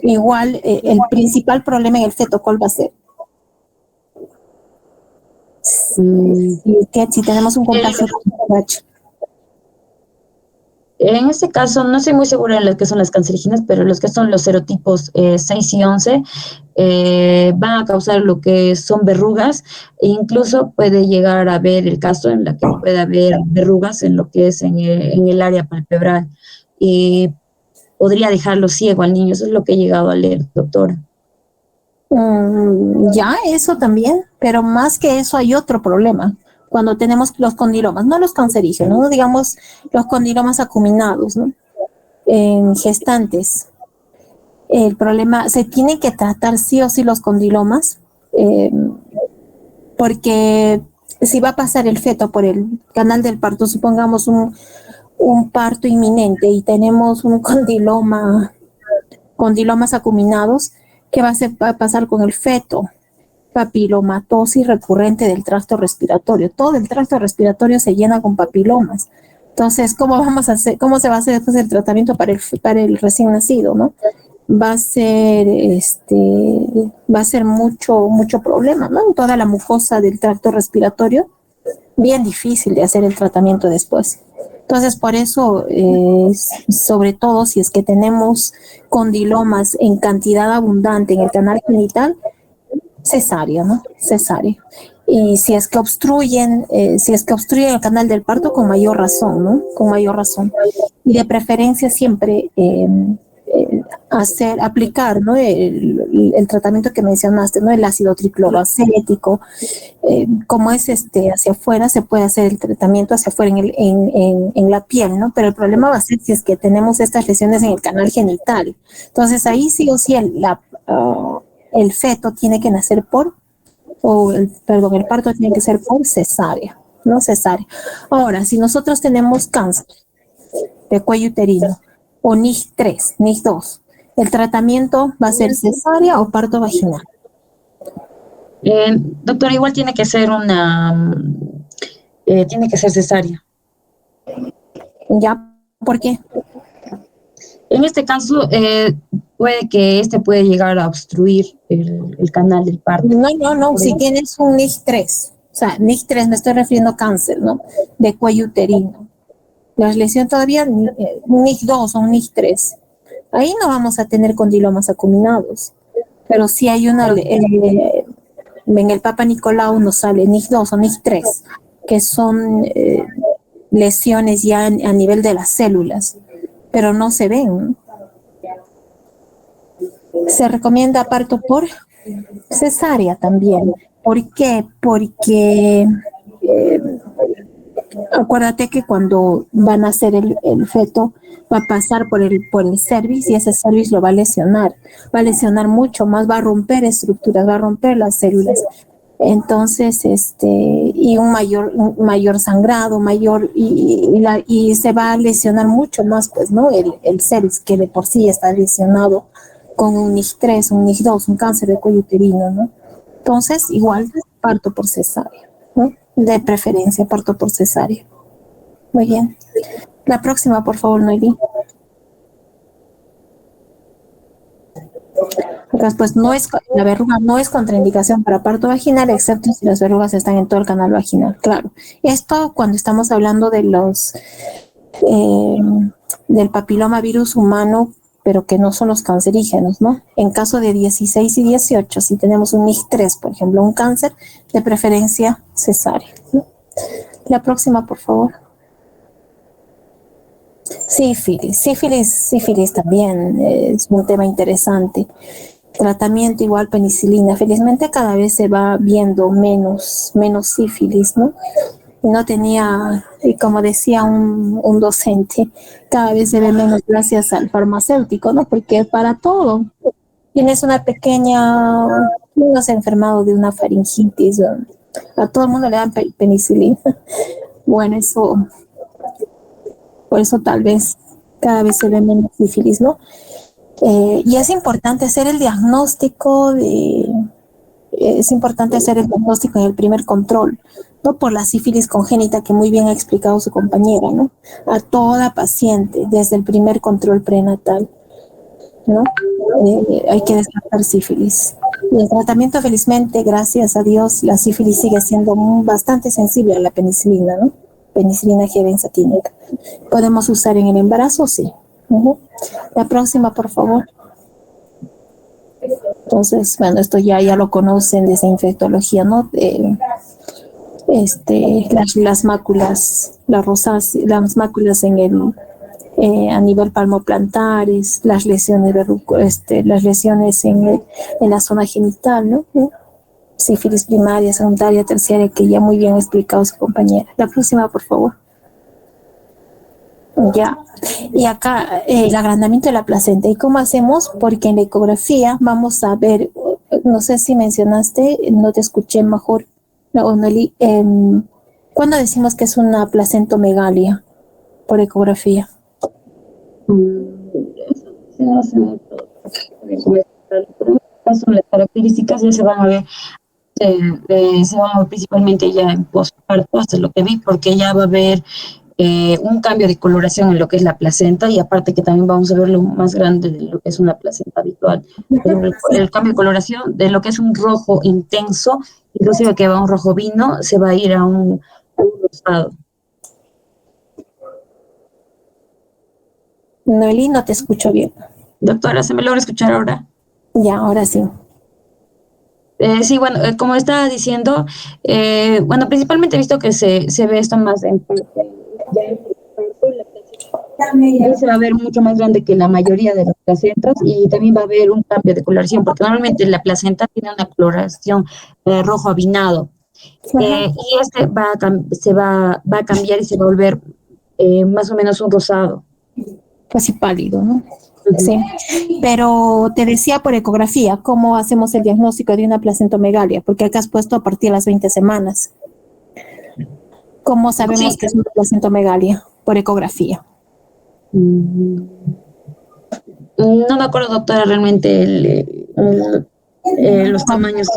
Igual, el principal problema en el feto, ¿cuál va a ser? Si tenemos un contagio con VPH. En este caso, no estoy muy segura de lo que son las cancerígenas, pero los que son los serotipos 6 y 11 van a causar lo que son verrugas e incluso puede llegar a haber el caso en la que puede haber verrugas en lo que es en el área palpebral y podría dejarlo ciego al niño. Eso es lo que he llegado a leer, doctora. Ya, eso también, pero más que eso hay otro problema. Cuando tenemos los condilomas, no los cancerígenos, ¿no? Digamos los condilomas acuminados, ¿no? En gestantes. El problema, se tienen que tratar sí o sí los condilomas, porque si va a pasar el feto por el canal del parto, supongamos un parto inminente y tenemos un condilomas acuminados, ¿qué va a pasar con el feto? Papilomatosis recurrente del tracto respiratorio. Todo el tracto respiratorio se llena con papilomas. Entonces, ¿cómo vamos a hacer, cómo se va a hacer después el tratamiento para el recién nacido, ¿no? Va a ser mucho problema, ¿no? Toda la mucosa del tracto respiratorio, bien difícil de hacer el tratamiento después. Entonces, por eso, sobre todo si es que tenemos condilomas en cantidad abundante en el canal genital, cesárea, ¿no? Cesárea. Y si es que obstruyen el canal del parto, con mayor razón, ¿no? Con mayor razón. Y de preferencia siempre aplicar, ¿no? El tratamiento que mencionaste, ¿no? El ácido tricloroacético, como es hacia afuera, se puede hacer el tratamiento hacia afuera en la piel, ¿no? Pero el problema va a ser si es que tenemos estas lesiones en el canal genital. Entonces ahí sí o sí el feto tiene que nacer el parto tiene que ser por cesárea, ¿no? Cesárea. Ahora, si nosotros tenemos cáncer de cuello uterino o NIG3, NIG2, ¿el tratamiento va a ser cesárea o parto vaginal? Doctora, igual tiene que ser tiene que ser cesárea. ¿Ya? ¿Por qué? En este caso, puede que puede llegar a obstruir el canal del parto. No, si tienes un NIG3, o sea, NIG3 me estoy refiriendo a cáncer, ¿no? De cuello uterino. La lesión todavía, NIG2 o NIG3. Ahí no vamos a tener condilomas acuminados, pero si hay en el Papa Nicolau nos sale NIG2 o NIG3, que son lesiones ya a nivel de las células, pero no se ven. Se recomienda parto por cesárea también. ¿Por qué? Porque acuérdate que cuando van a hacer el feto, va a pasar por el cervix y ese cervix lo va a lesionar mucho más, va a romper estructuras, va a romper las células. Entonces, y un mayor sangrado, y se va a lesionar mucho más, pues, ¿no? El cervix, que de por sí está lesionado con un NIG3, un NIG2, un cáncer de cuello uterino, ¿no? Entonces, igual, parto por cesárea, ¿no? De preferencia, parto por cesárea. Muy bien. La próxima, por favor, Noelí. Pues la verruga no es contraindicación para parto vaginal, excepto si las verrugas están en todo el canal vaginal, claro. Esto cuando estamos hablando de del papilomavirus humano, pero que no son los cancerígenos, ¿no? En caso de 16 y 18, si tenemos un NIG3, por ejemplo, un cáncer, de preferencia cesárea, ¿no? La próxima, por favor. Sífilis también es un tema interesante. Tratamiento igual penicilina. Felizmente cada vez se va viendo menos sífilis, ¿no? Y no tenía, y como decía un docente, cada vez se ve menos gracias al farmacéutico, ¿no? Porque para todo tienes uno se ha enfermado de una faringitis, a todo el mundo le dan penicilina. Bueno, por eso tal vez cada vez se ve menos sífilis, ¿no? Y es importante hacer el diagnóstico es importante hacer el diagnóstico en el primer control, no por la sífilis congénita que muy bien ha explicado su compañera, ¿no? A toda paciente desde el primer control prenatal, ¿no? Hay que descartar sífilis. Y el tratamiento, felizmente, gracias a Dios, la sífilis sigue siendo bastante sensible a la penicilina, ¿no? Penicilina G benzatínica. ¿Podemos usar en el embarazo? Sí. La próxima, por favor. Entonces, bueno, esto ya lo conocen desde infectología, ¿no? Las máculas, las máculas en el a nivel palmoplantares, las lesiones en la zona genital, ¿no? Sífilis primaria, secundaria, terciaria, que ya muy bien ha explicado su compañera. La próxima, por favor. Ya. Y acá el agrandamiento de la placenta. ¿Y cómo hacemos? Porque en la ecografía vamos a ver, no sé si mencionaste, no te escuché mejor, Nelly, ¿cuándo decimos que es una placentomegalia por ecografía? No sé mucho. Las características ya se van a ver, se van a ver principalmente ya en postparto, hasta lo que vi, porque ya va a haber un cambio de coloración en lo que es la placenta, y aparte que también vamos a ver lo más grande de lo que es una placenta habitual. El cambio de coloración de lo que es un rojo intenso, inclusive que va a un rojo vino, se va a ir a un rosado. Noeli, no te escucho bien. Doctora, ¿se me logra escuchar ahora? Ya, ahora sí. Sí, bueno, como estaba diciendo, bueno, principalmente he visto que se ve esto más en parte, ya en ahí se va a ver mucho más grande que la mayoría de las placentas, y también va a haber un cambio de coloración, porque normalmente la placenta tiene una coloración rojo avinado, y este va a cambiar y se va a volver más o menos un rosado. Casi pálido, ¿no? Sí, pero te decía por ecografía, ¿cómo hacemos el diagnóstico de una placentomegalia? Porque acá has puesto a partir de las 20 semanas. ¿Cómo sabemos que es una placentomegalia? Por ecografía. No me acuerdo, doctora, realmente los tamaños.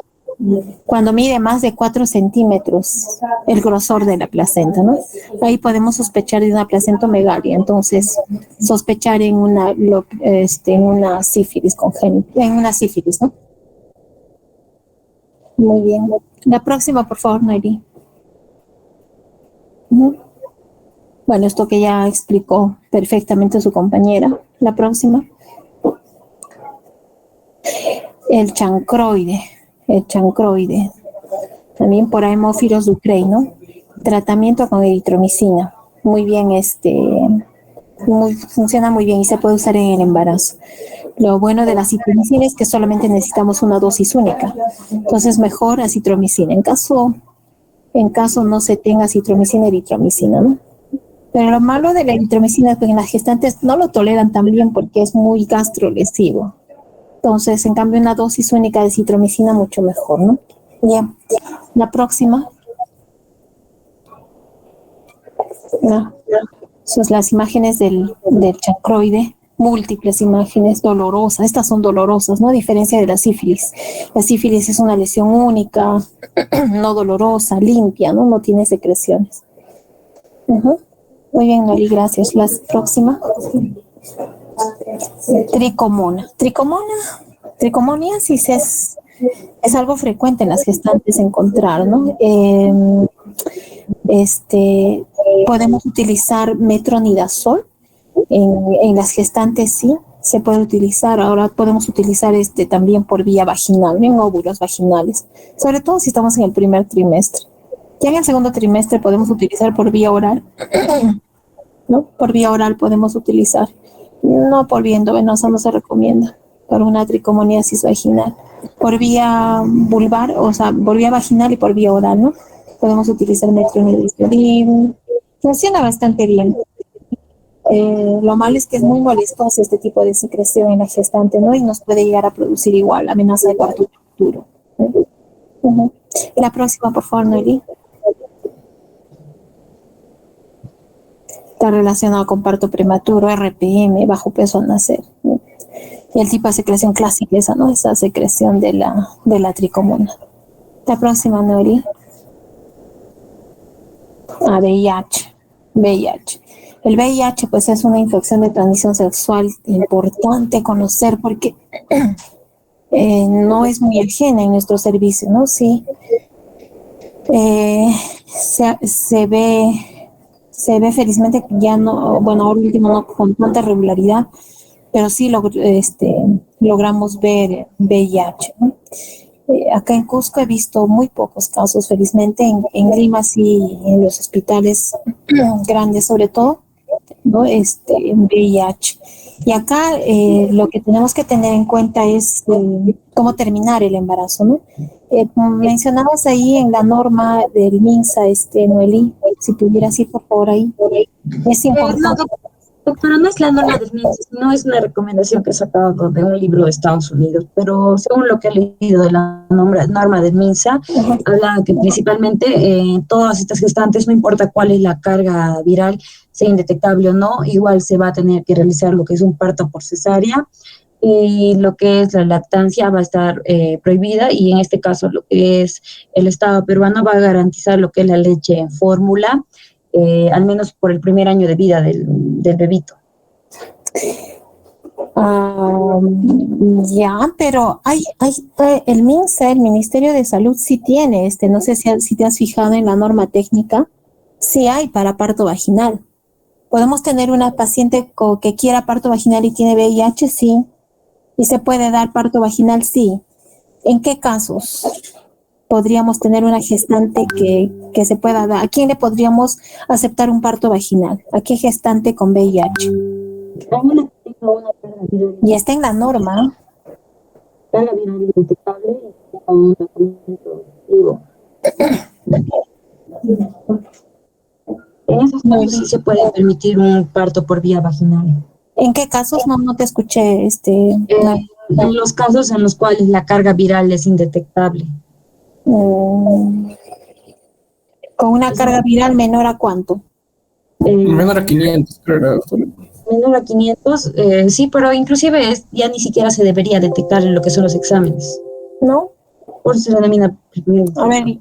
Cuando mide más de 4 centímetros el grosor de la placenta, ¿no? Ahí podemos sospechar de una placentomegalia. Entonces, sospechar en una sífilis congénita, en una sífilis, ¿no? Muy bien. La próxima, por favor, Noeli. Bueno, esto que ya explicó perfectamente su compañera. La próxima. El chancroide. También por Haemophilus ducreyi, ¿no? Tratamiento con eritromicina. Muy bien, funciona muy bien y se puede usar en el embarazo. Lo bueno de la citromicina es que solamente necesitamos una dosis única. Entonces, mejor acitromicina. En caso no se tenga citromicina, eritromicina, ¿no? Pero lo malo de la eritromicina es que en las gestantes no lo toleran tan bien porque es muy gastrolesivo. Entonces, en cambio, una dosis única de citromicina mucho mejor, ¿no? Bien. La próxima. Son las imágenes del chancroide, múltiples imágenes dolorosas. Estas son dolorosas, ¿no? A diferencia de la sífilis. La sífilis es una lesión única, no dolorosa, limpia, ¿no? No tiene secreciones. Muy bien, Nori, gracias. La próxima. Tricomoniasis es algo frecuente en las gestantes encontrar, ¿no? Podemos utilizar metronidazol en las gestantes, sí, se puede utilizar. Ahora podemos utilizar también por vía vaginal, en óvulos vaginales, sobre todo si estamos en el primer trimestre. Ya en el segundo trimestre podemos utilizar por vía oral, ¿no? Por vía oral podemos utilizar, no por vía endovenosa, no se recomienda para una tricomoniasis vaginal. Por vía vulvar, o sea, por vía vaginal y por vía oral, ¿no? Podemos utilizar metronidazol. Funciona bastante bien. Lo malo es que es muy molestoso este tipo de secreción en la gestante, ¿no? Y nos puede llegar a producir igual amenaza de parto futuro. La próxima, por favor, Noeli. está relacionado con parto prematuro, RPM, bajo peso al nacer, ¿no? Y el tipo de secreción clásica, esa, ¿no? Esa secreción de la tricomona. La próxima, Noeli. VIH. VIH. El VIH, pues, es una infección de transmisión sexual importante conocer porque no es muy ajena en nuestro servicio, ¿no? Sí. Se ve felizmente que ya no, bueno, ahora último no con tanta regularidad, pero sí logramos ver VIH, ¿no? Acá en Cusco he visto muy pocos casos, felizmente, en Lima sí, en los hospitales grandes sobre todo, ¿no? En VIH. Y acá lo que tenemos que tener en cuenta es cómo terminar el embarazo, ¿no? Mencionabas ahí en la norma del MINSA, Noelí, si pudieras ir por favor ahí. Es No, importante. doctora, no es la norma del MINSA, sino es una recomendación que he sacado de un libro de Estados Unidos, pero según lo que he leído de la norma del MINSA, habla que principalmente todas estas gestantes, no importa cuál es la carga viral, sea indetectable o no, igual se va a tener que realizar lo que es un parto por cesárea, y lo que es la lactancia va a estar prohibida, y en este caso lo que es el Estado peruano va a garantizar lo que es la leche en fórmula, al menos por el primer año de vida del bebito. Ya, pero hay el MINSA, el Ministerio de Salud, sí tiene no sé si te has fijado en la norma técnica, sí hay para parto vaginal. ¿Podemos tener una paciente que quiera parto vaginal y tiene VIH? Sí. ¿Y se puede dar parto vaginal? Sí. ¿En qué casos podríamos tener una gestante que se pueda dar? ¿A quién le podríamos aceptar un parto vaginal? ¿A qué gestante con VIH? Y está en la norma. Carga viral indetectable y con un tratamiento activo. En esos casos sí se puede permitir un parto por vía vaginal. ¿En qué casos? No te escuché. En los casos en los cuales la carga viral es indetectable. Con una carga viral menor a ¿cuánto? Menor a 500, creo. Menor a 500, sí, pero inclusive ya ni siquiera se debería detectar en lo que son los exámenes. ¿No? Por eso se denomina.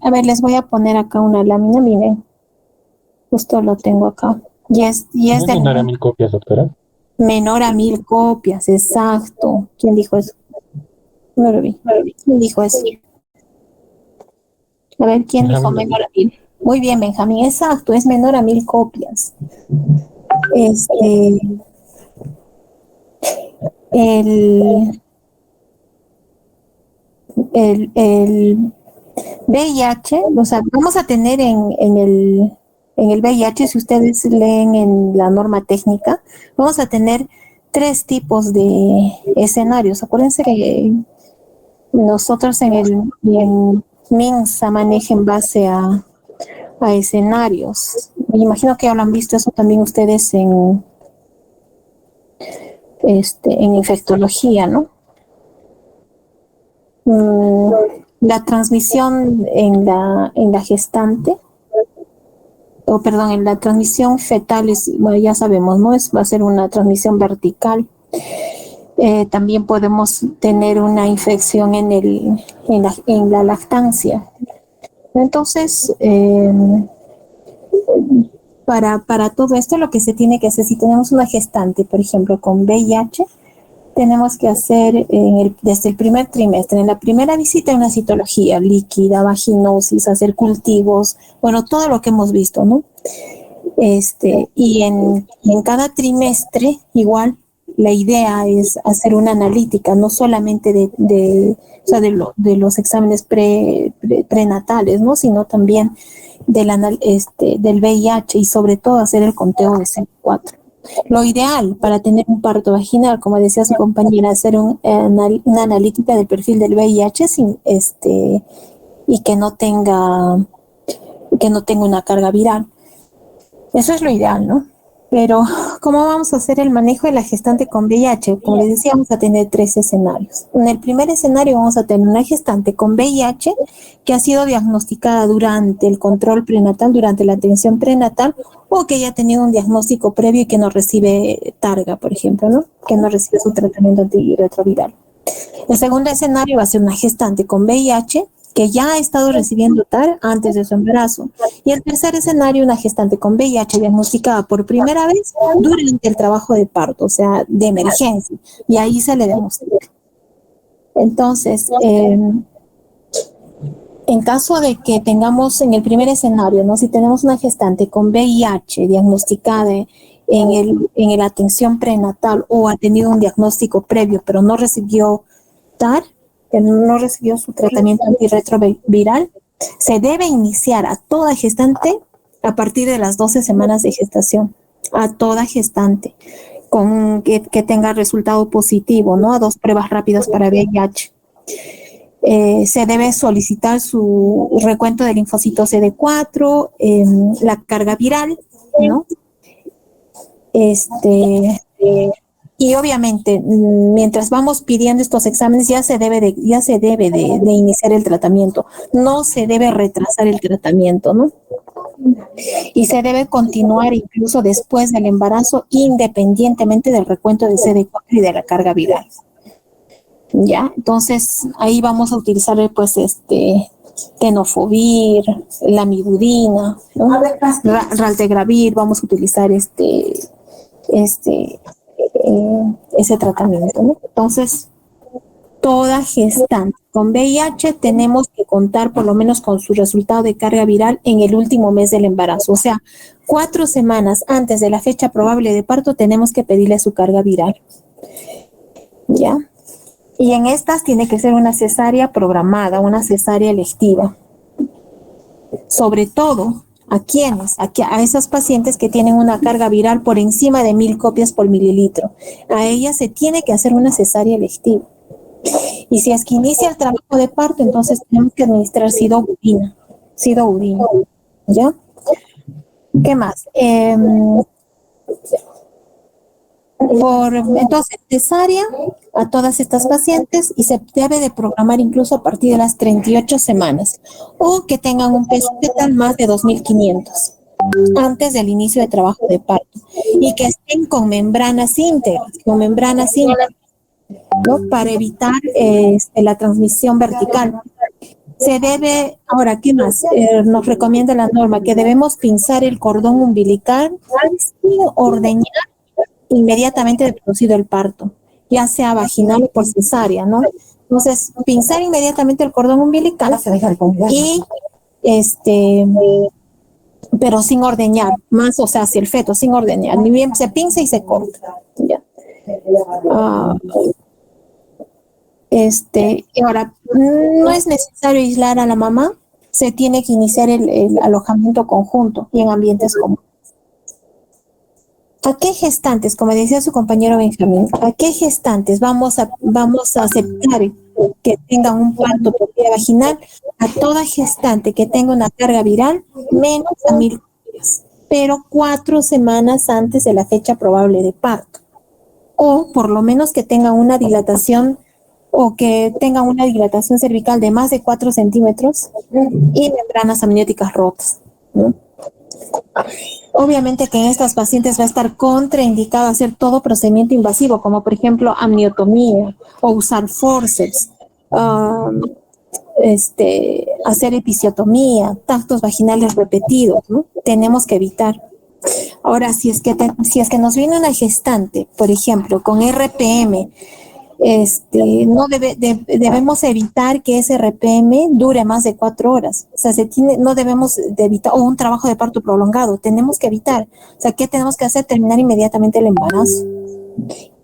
A ver, les voy a poner acá una lámina, miren. Justo lo tengo acá. Y es de menor a 1000 copias, doctora. Menor a 1000 copias, exacto. ¿Quién dijo eso? No lo vi. ¿Quién dijo eso? A ver, ¿quién dijo menor a 1000? Muy bien, Benjamín, exacto, es menor a 1000 copias. El VIH, o sea, vamos a tener en el VIH, si ustedes leen en la norma técnica, vamos a tener 3 tipos de escenarios. Acuérdense que nosotros en MINSA maneja en base a escenarios. Me imagino que habrán visto eso también ustedes en infectología, ¿no? La transmisión en la gestante, en la transmisión fetal bueno, ya sabemos, ¿no? Va a ser una transmisión vertical. También podemos tener una infección en la lactancia. Entonces, para todo esto lo que se tiene que hacer, si tenemos una gestante, por ejemplo, con VIH, tenemos que hacer desde el primer trimestre, en la primera visita, una citología líquida, vaginosis, hacer cultivos, bueno, todo lo que hemos visto, ¿no? Y en cada trimestre, igual, la idea es hacer una analítica, no solamente de los exámenes prenatales, ¿no? Sino también del VIH y sobre todo hacer el conteo de CD4. Lo ideal para tener un parto vaginal, como decía su compañera, hacer una analítica del perfil del VIH y que no tenga una carga viral. Eso es lo ideal, ¿no? Pero ¿Cómo vamos a hacer el manejo de la gestante con VIH? Como les decía, vamos a tener 3 escenarios. En el primer escenario vamos a tener una gestante con VIH que ha sido diagnosticada durante el control prenatal, durante la atención prenatal, o que ya ha tenido un diagnóstico previo y que no recibe Targa, por ejemplo, ¿no? Que no recibe su tratamiento antirretroviral. El segundo escenario va a ser una gestante con VIH que ya ha estado recibiendo TAR antes de su embarazo. Y el tercer escenario, una gestante con VIH diagnosticada por primera vez durante el trabajo de parto, o sea, de emergencia, y ahí se le diagnostica. Entonces, en caso de que tengamos en el primer escenario, ¿no? Si tenemos una gestante con VIH diagnosticada en la atención prenatal o ha tenido un diagnóstico previo, pero no recibió TAR, que no recibió su tratamiento antirretroviral, se debe iniciar a toda gestante a partir de las 12 semanas de gestación, a toda gestante con que tenga resultado positivo, ¿no? A 2 pruebas rápidas para VIH. Se debe solicitar su recuento de linfocitos CD4, la carga viral, ¿no? Y obviamente, mientras vamos pidiendo estos exámenes, ya se debe de iniciar el tratamiento. No se debe retrasar el tratamiento, ¿no? Y se debe continuar incluso después del embarazo, independientemente del recuento de CD4 y de la carga viral. ¿Ya? Entonces, ahí vamos a utilizar, pues, tenofovir, lamivudina, ¿no? Raltegravir, vamos a utilizar ese tratamiento, ¿no? Entonces, toda gestante con VIH tenemos que contar por lo menos con su resultado de carga viral en el último mes del embarazo. O sea, 4 semanas antes de la fecha probable de parto tenemos que pedirle su carga viral. ¿Ya? Y en estas tiene que ser una cesárea programada, una cesárea electiva. Sobre todo, ¿a quiénes? A esas pacientes que tienen una carga viral por encima de 1000 copias por mililitro. A ellas se tiene que hacer una cesárea electiva. Y si es que inicia el trabajo de parto, entonces tenemos que administrar sidobudina. ¿Ya? ¿Qué más? Entonces, cesárea a todas estas pacientes y se debe de programar incluso a partir de las 38 semanas o que tengan un peso fetal más de 2500 antes del inicio de trabajo de parto y que estén con membranas íntegras, ¿no? Para evitar la transmisión vertical. Se debe, ahora, ¿qué más? Nos recomienda la norma que debemos pinzar el cordón umbilical sin ordeñar inmediatamente de producido el parto, ya sea vaginal o por cesárea, ¿no? Entonces, pinzar inmediatamente el cordón umbilical y pero sin ordeñar, más, o sea, hacia el feto, sin ordeñar, ni bien se pinza y se corta, ¿ya? Ahora, no es necesario aislar a la mamá, se tiene que iniciar el alojamiento conjunto y en ambientes comunes. ¿A qué gestantes, como decía su compañero Benjamín, a qué gestantes vamos a aceptar que tengan un parto por vía vaginal? A toda gestante que tenga una carga viral menos a 1000 copias, pero 4 semanas antes de la fecha probable de parto. O por lo menos que tenga una dilatación cervical de más de 4 centímetros y membranas amnióticas rotas, ¿no? Obviamente que en estas pacientes va a estar contraindicado hacer todo procedimiento invasivo, como por ejemplo amniotomía o usar forceps, hacer episiotomía, tactos vaginales repetidos, ¿no? Tenemos que evitar. Ahora, si es que nos viene una gestante, por ejemplo, con RPM, debemos evitar que ese RPM dure más de 4 horas. O sea, no debemos de evitar, o un trabajo de parto prolongado, tenemos que evitar. O sea, ¿qué tenemos que hacer? Terminar inmediatamente el embarazo.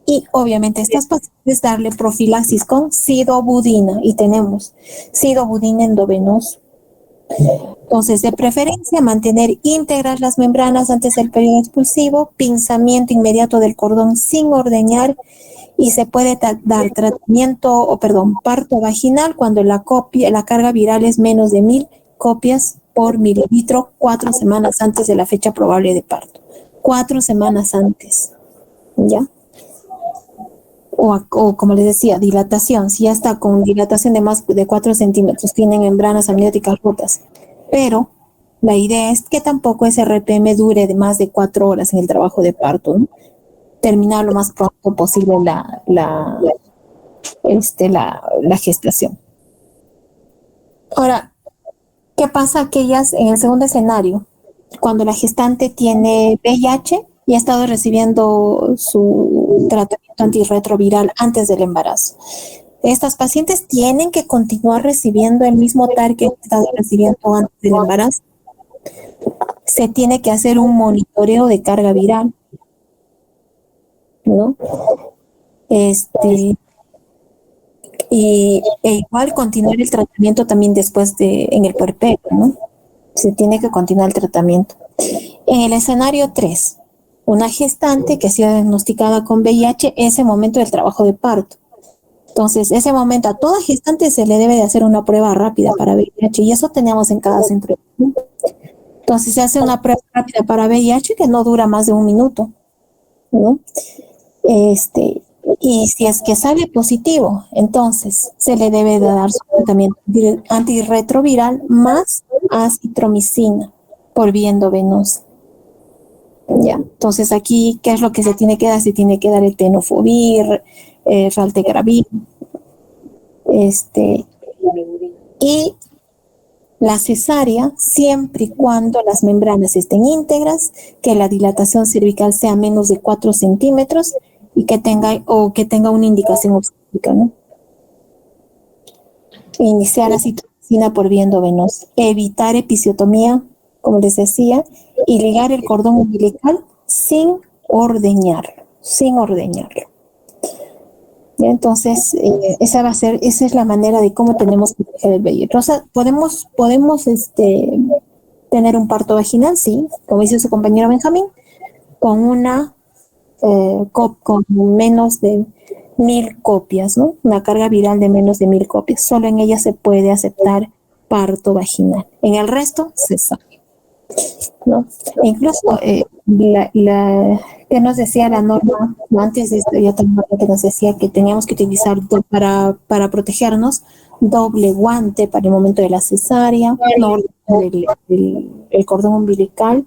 Y obviamente estas pacientes darle profilaxis con sidobudina, y tenemos sidobudina endovenoso. Entonces, de preferencia, mantener íntegras las membranas antes del periodo expulsivo, pinzamiento inmediato del cordón sin ordeñar, y se puede dar parto vaginal cuando la carga viral es menos de 1000 copias por mililitro 4 semanas antes de la fecha probable de parto. 4 semanas antes, ¿ya? O como les decía, dilatación. Si ya está con dilatación de más de 4 centímetros, tienen membranas amnióticas rotas. Pero la idea es que tampoco ese RPM dure de más de 4 horas en el trabajo de parto, ¿no? Terminar lo más pronto posible la gestación. Ahora, ¿qué pasa aquellas en el segundo escenario? Cuando la gestante tiene VIH y ha estado recibiendo su tratamiento antirretroviral antes del embarazo. Estas pacientes tienen que continuar recibiendo el mismo TAR que han estado recibiendo antes del embarazo. Se tiene que hacer un monitoreo de carga viral, ¿no? E igual continuar el tratamiento también después en el puerperio, ¿no? Se tiene que continuar el tratamiento. En el escenario 3, una gestante que ha sido diagnosticada con VIH, ese momento del trabajo de parto. Entonces, ese momento a toda gestante se le debe de hacer una prueba rápida para VIH y eso tenemos en cada centro. Entonces, se hace una prueba rápida para VIH que no dura más de 1 minuto, ¿no? Y si es que sale positivo, entonces se le debe de dar su tratamiento antirretroviral más acitromicina por vía endovenosa. Ya, entonces aquí, ¿qué es lo que se tiene que dar? Se tiene que dar el tenofovir, raltegravir, y la cesárea siempre y cuando las membranas estén íntegras, que la dilatación cervical sea menos de 4 centímetros y que tenga una indicación obstétrica, ¿no? Iniciar la citromicina por vía endovenosa, evitar episiotomía, como les decía, y ligar el cordón umbilical sin ordeñarlo. ¿Ya? Entonces, esa es la manera de cómo tenemos que proteger el VIH. O sea, podemos tener un parto vaginal, sí, como dice su compañero Benjamín, con menos de 1000 copias, ¿no? Una carga viral de menos de 1000 copias. Solo en ella se puede aceptar parto vaginal. En el resto, se sabe, ¿no? E incluso que nos decía la norma antes de esto, ya también que nos decía que teníamos que utilizar para protegernos doble guante para el momento de la cesárea, no el cordón umbilical,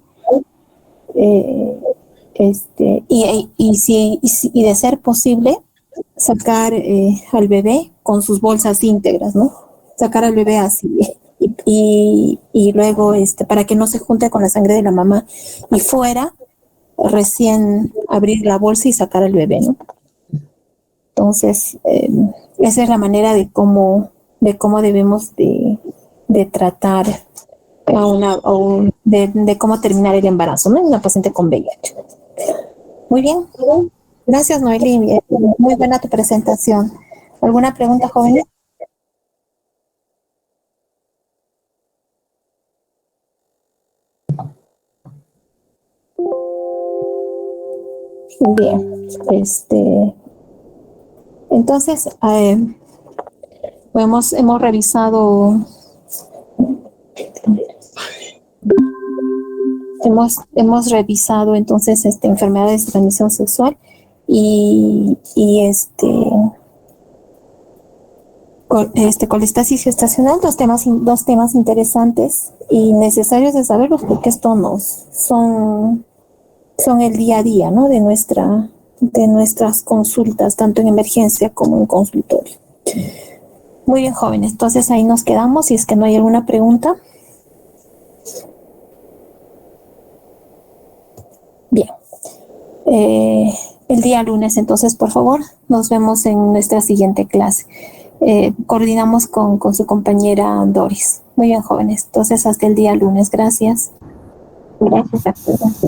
y de ser posible sacar al bebé con sus bolsas íntegras, ¿no? Sacar al bebé así y luego para que no se junte con la sangre de la mamá y fuera recién abrir la bolsa y sacar al bebé, ¿no? Entonces esa es la manera de cómo debemos de tratar de cómo terminar el embarazo, ¿no? Una paciente con VIH. Muy bien. Gracias, Noelí. Muy buena tu presentación. ¿Alguna pregunta, jóvenes? Bien. Entonces, hemos revisado. Hemos revisado entonces enfermedades de transmisión sexual y colestasis gestacional, dos temas interesantes y necesarios de saberlos porque estos son el día a día, ¿no? de nuestras consultas, tanto en emergencia como en consultorio. Muy bien, jóvenes, entonces ahí nos quedamos. Si es que no hay alguna pregunta. Bien. El día lunes, entonces, por favor, nos vemos en nuestra siguiente clase. Coordinamos con su compañera Doris. Muy bien, jóvenes. Entonces, hasta el día lunes. Gracias. Gracias a todos.